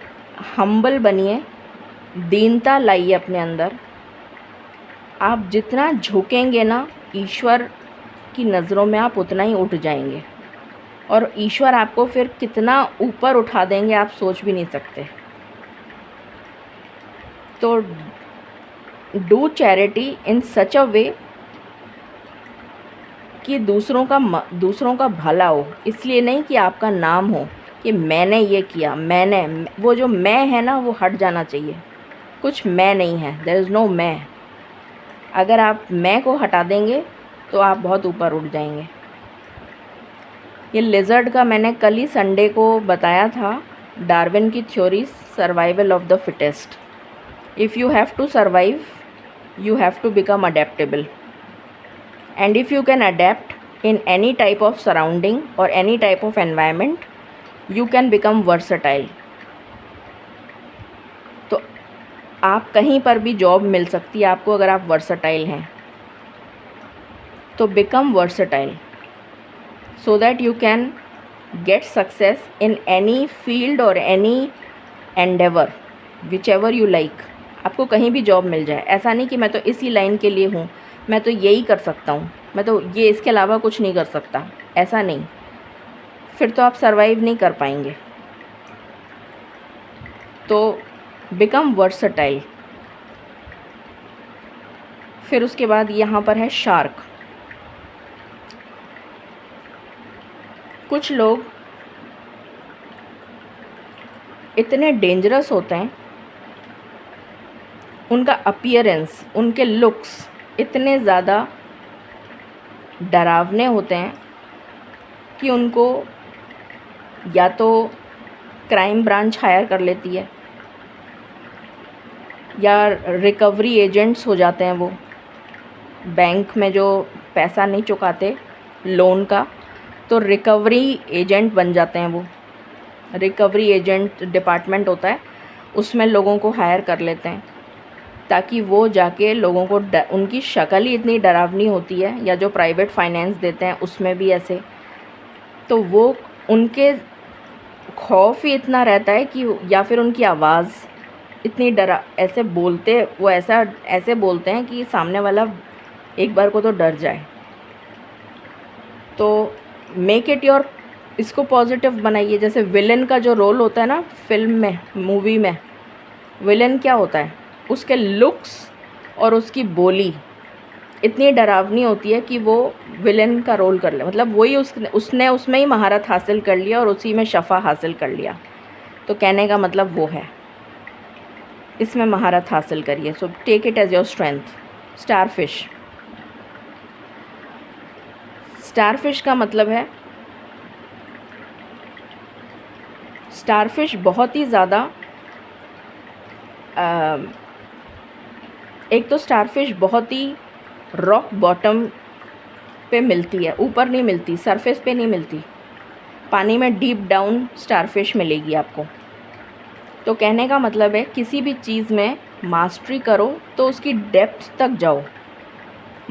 हम्बल बनिए, दीनता लाइए अपने अंदर। आप जितना झुकेंगे ना ईश्वर की नज़रों में, आप उतना ही उठ जाएंगे, और ईश्वर आपको फिर कितना ऊपर उठा देंगे आप सोच भी नहीं सकते। तो डू चैरिटी इन सच अ वे कि दूसरों का भला हो। इसलिए नहीं कि आपका नाम हो कि मैंने ये किया, वो जो मैं है ना, वो हट जाना चाहिए। कुछ मैं नहीं है, देयर इज़ नो मैं। अगर आप मैं को हटा देंगे तो आप बहुत ऊपर उठ जाएंगे। ये लिजर्ड का मैंने कल ही संडे को बताया था, डार्विन की theory, survival of the fittest. If you have to survive, you have to become adaptable, and if you can adapt in any type of surrounding or any type of environment, you can become versatile. आप कहीं पर भी job मिल सकती है आपको अगर आप versatile हैं। तो become versatile so that you can get success in any field or any endeavor whichever you like। आपको कहीं भी जॉब मिल जाए, ऐसा नहीं कि मैं तो इसी लाइन के लिए हूँ, मैं तो यही कर सकता हूँ, मैं तो ये इसके अलावा कुछ नहीं कर सकता, ऐसा नहीं, फिर तो आप सर्वाइव नहीं कर पाएंगे। तो बिकम वर्सटाइल। फिर उसके बाद यहाँ पर है शार्क। कुछ लोग इतने डेंजरस होते हैं, उनका अपीयरेंस, उनके लुक्स इतने ज़्यादा डरावने होते हैं कि उनको या तो क्राइम ब्रांच हायर कर लेती है या रिकवरी एजेंट्स हो जाते हैं। वो बैंक में जो पैसा नहीं चुकाते लोन का, तो रिकवरी एजेंट बन जाते हैं। वो रिकवरी एजेंट डिपार्टमेंट होता है, उसमें लोगों को हायर कर लेते हैं ताकि वो जाके लोगों को उनकी शक्ल ही इतनी डरावनी होती है, या जो प्राइवेट फाइनेंस देते हैं उसमें भी ऐसे, तो वो उनके खौफ ही इतना रहता है कि, या फिर उनकी आवाज़ इतनी ऐसे बोलते, वो ऐसे बोलते हैं कि सामने वाला एक बार को तो डर जाए। तो मेक इट योर, इसको पॉजिटिव बनाइए। जैसे विलन का जो रोल होता है ना फिल्म में, मूवी में, विलन क्या होता है, उसके लुक्स और उसकी बोली इतनी डरावनी होती है कि वो विलन का रोल कर ले, मतलब वही उसने उसमें ही महारत हासिल कर लिया और उसी में शफ़ा हासिल कर लिया। तो कहने का मतलब वो है, इसमें महारत हासिल करिए। So take it as your strength. Starfish. Starfish का मतलब है, स्टारफिश बहुत ही ज़्यादा, एक तो स्टारफिश बहुत ही रॉक बॉटम पे मिलती है, ऊपर नहीं मिलती, सरफेस पे नहीं मिलती, पानी में डीप डाउन स्टारफिश मिलेगी आपको। तो कहने का मतलब है किसी भी चीज़ में मास्टरी करो तो उसकी डेप्थ तक जाओ।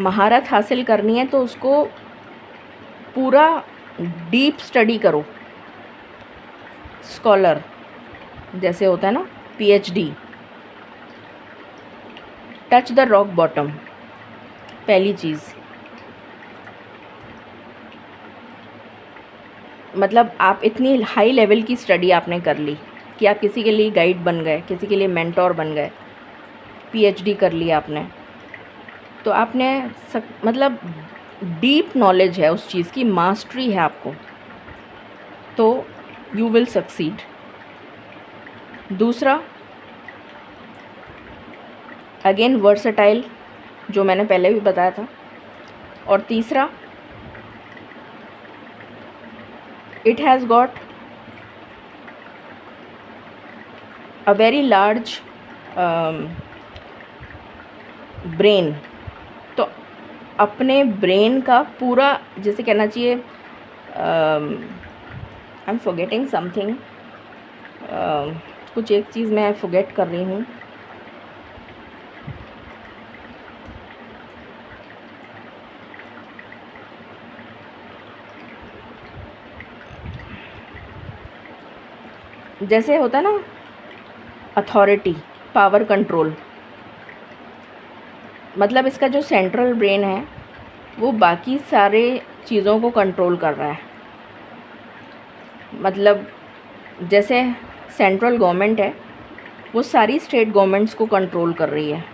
महारत हासिल करनी है तो उसको पूरा डीप स्टडी करो। स्कॉलर जैसे होता है ना, PhD. Touch the rock bottom, पहली चीज़। मतलब आप इतनी हाई लेवल की स्टडी आपने कर ली कि आप किसी के लिए गाइड बन गए, किसी के लिए मेंटोर बन गए, पीएचडी कर लिया आपने, तो आपने मतलब डीप नॉलेज है उस चीज़ की, मास्टरी है आपको, तो यू विल सक्सीड। दूसरा, अगेन वर्सेटाइल, जो मैंने पहले भी बताया था। और तीसरा, it has got a very large brain. तो अपने ब्रेन का पूरा, जैसे कहना चाहिए, आई एम फॉरगेटिंग समथिंग, कुछ एक चीज़ मैं फॉरगेट कर रही हूँ। जैसे होता है ना अथॉरिटी, पावर, कंट्रोल, मतलब इसका जो सेंट्रल ब्रेन है वो बाकी सारे चीज़ों को कंट्रोल कर रहा है। मतलब जैसे सेंट्रल गवर्नमेंट है, वो सारी स्टेट गवर्नमेंट्स को कंट्रोल कर रही है।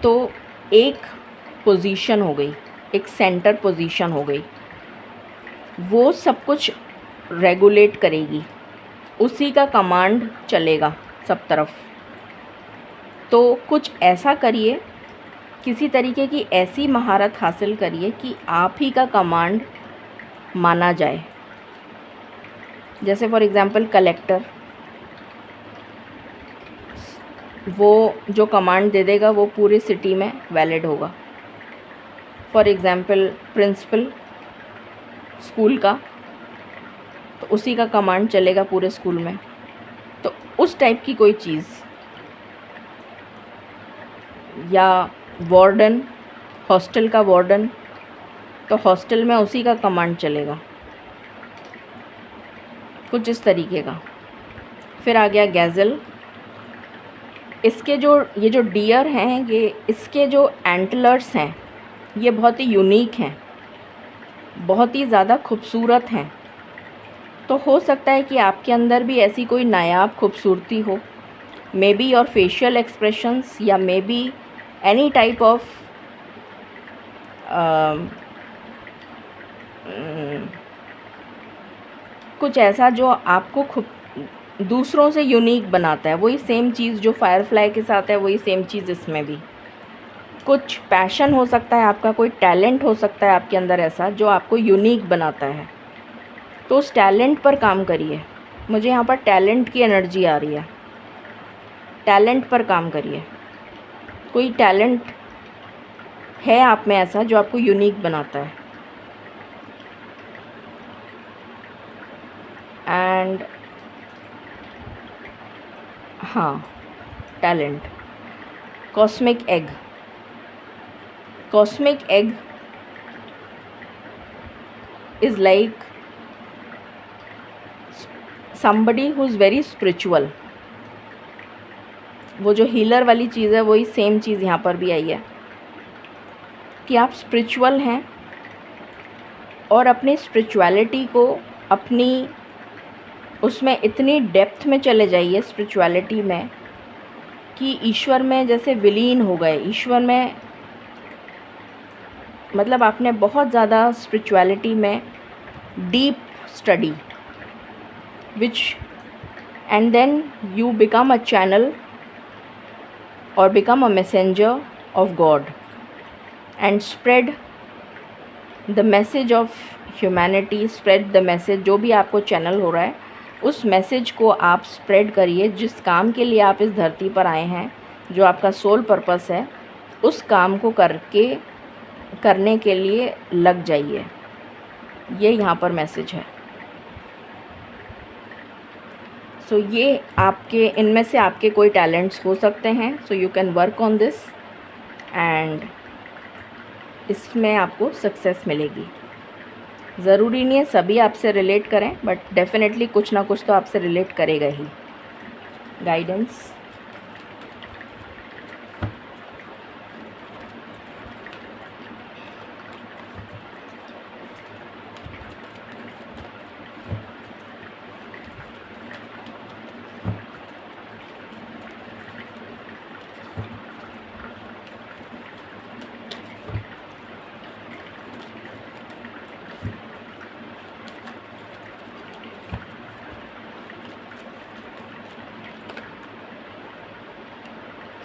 तो एक पोजीशन हो गई, एक सेंटर पोजीशन हो गई, वो सब कुछ रेगुलेट करेगी, उसी का कमांड चलेगा सब तरफ। तो कुछ ऐसा करिए, किसी तरीके की ऐसी महारत हासिल करिए कि आप ही का कमांड माना जाए। जैसे फॉर एग्ज़ाम्पल कलेक्टर, वो जो कमांड दे देगा वो पूरी सिटी में वैलिड होगा। फॉर एग्ज़ाम्पल प्रिंसिपल स्कूल का, तो उसी का कमांड चलेगा पूरे स्कूल में। तो उस टाइप की कोई चीज़ या वार्डन, हॉस्टल का वार्डन, तो हॉस्टल में उसी का कमांड चलेगा, कुछ इस तरीके का। फिर आ गया गैज़ल। इसके ये जो डियर हैं, ये इसके जो एंटलर्स हैं ये बहुत ही यूनिक हैं, बहुत ही ज़्यादा खूबसूरत हैं। तो हो सकता है कि आपके अंदर भी ऐसी कोई नायाब खूबसूरती हो, maybe your facial expressions या maybe any type of कुछ ऐसा जो आपको खूब दूसरों से यूनिक बनाता है। वही सेम चीज़ जो फायरफ्लाई के साथ है, वही सेम चीज़ इसमें भी। कुछ पैशन हो सकता है आपका, कोई टैलेंट हो सकता है आपके अंदर ऐसा जो आपको यूनिक बनाता है। तो उस टैलेंट पर काम करिए। मुझे यहाँ पर टैलेंट की एनर्जी आ रही है, टैलेंट पर काम करिए। कोई टैलेंट है आप में ऐसा जो आपको यूनिक बनाता है। एंड हाँ, talent, cosmic egg. Cosmic egg is like somebody who is very spiritual। वो जो हीलर वाली चीज़ है वही सेम चीज़ यहाँ पर भी आई है कि आप स्पिरिचुअल हैं और अपनी स्पिरिचुअलिटी को अपनी उसमें इतनी डेप्थ में चले जाइए स्पिरिचुअलिटी में कि ईश्वर में जैसे विलीन हो गए। ईश्वर में मतलब आपने बहुत ज़्यादा स्पिरिचुअलिटी में deep study which and then you become a channel or become a messenger of God and spread the message of humanity, spread the message। जो भी आपको चैनल हो रहा है उस मैसेज को आप स्प्रेड करिए। जिस काम के लिए आप इस धरती पर आए हैं, जो आपका सोल पर्पस है, उस काम को करने के लिए लग जाइए। ये यहाँ पर मैसेज है। सो ये आपके इनमें से आपके कोई टैलेंट्स हो सकते हैं। So you can work on this and इसमें आपको सक्सेस मिलेगी। ज़रूरी नहीं है सभी आपसे रिलेट करें, बट डेफिनेटली कुछ ना कुछ तो आपसे रिलेट करेगा ही। Guidance,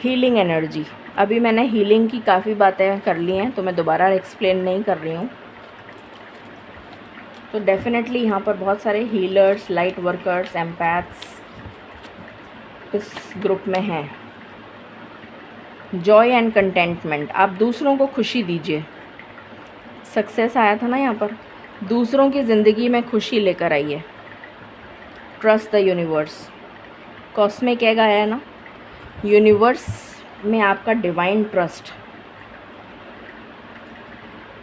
healing energy. अभी मैंने हीलिंग की काफ़ी बातें कर ली हैं, तो मैं दोबारा एक्सप्लेन नहीं कर रही हूँ। तो डेफिनेटली यहाँ पर बहुत सारे हीलर्स, लाइट वर्कर्स, एम्पैथ्स इस ग्रुप में हैं। जॉय एंड कंटेंटमेंट, आप दूसरों को खुशी दीजिए। सक्सेस आया था ना यहाँ पर, दूसरों की ज़िंदगी में खुशी लेकर आइए। Trust the universe, cosmic egg आया है ना, यूनिवर्स में आपका डिवाइन ट्रस्ट,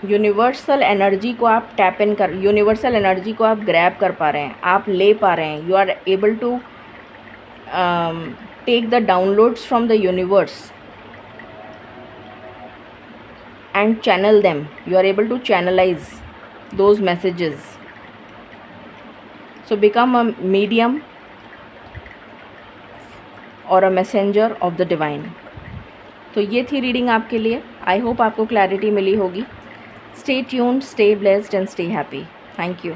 यूनिवर्सल एनर्जी को आप टैप इन कर, यूनिवर्सल एनर्जी को आप ग्रैब कर पा रहे हैं, आप ले पा रहे हैं। You are able to take the downloads from the universe and channel them। you are able to channelize those messages। so become a medium or a messenger of the divine। तो ये थी रीडिंग आपके लिए। I hope आपको clarity मिली होगी। Stay tuned, stay blessed and stay happy. Thank you.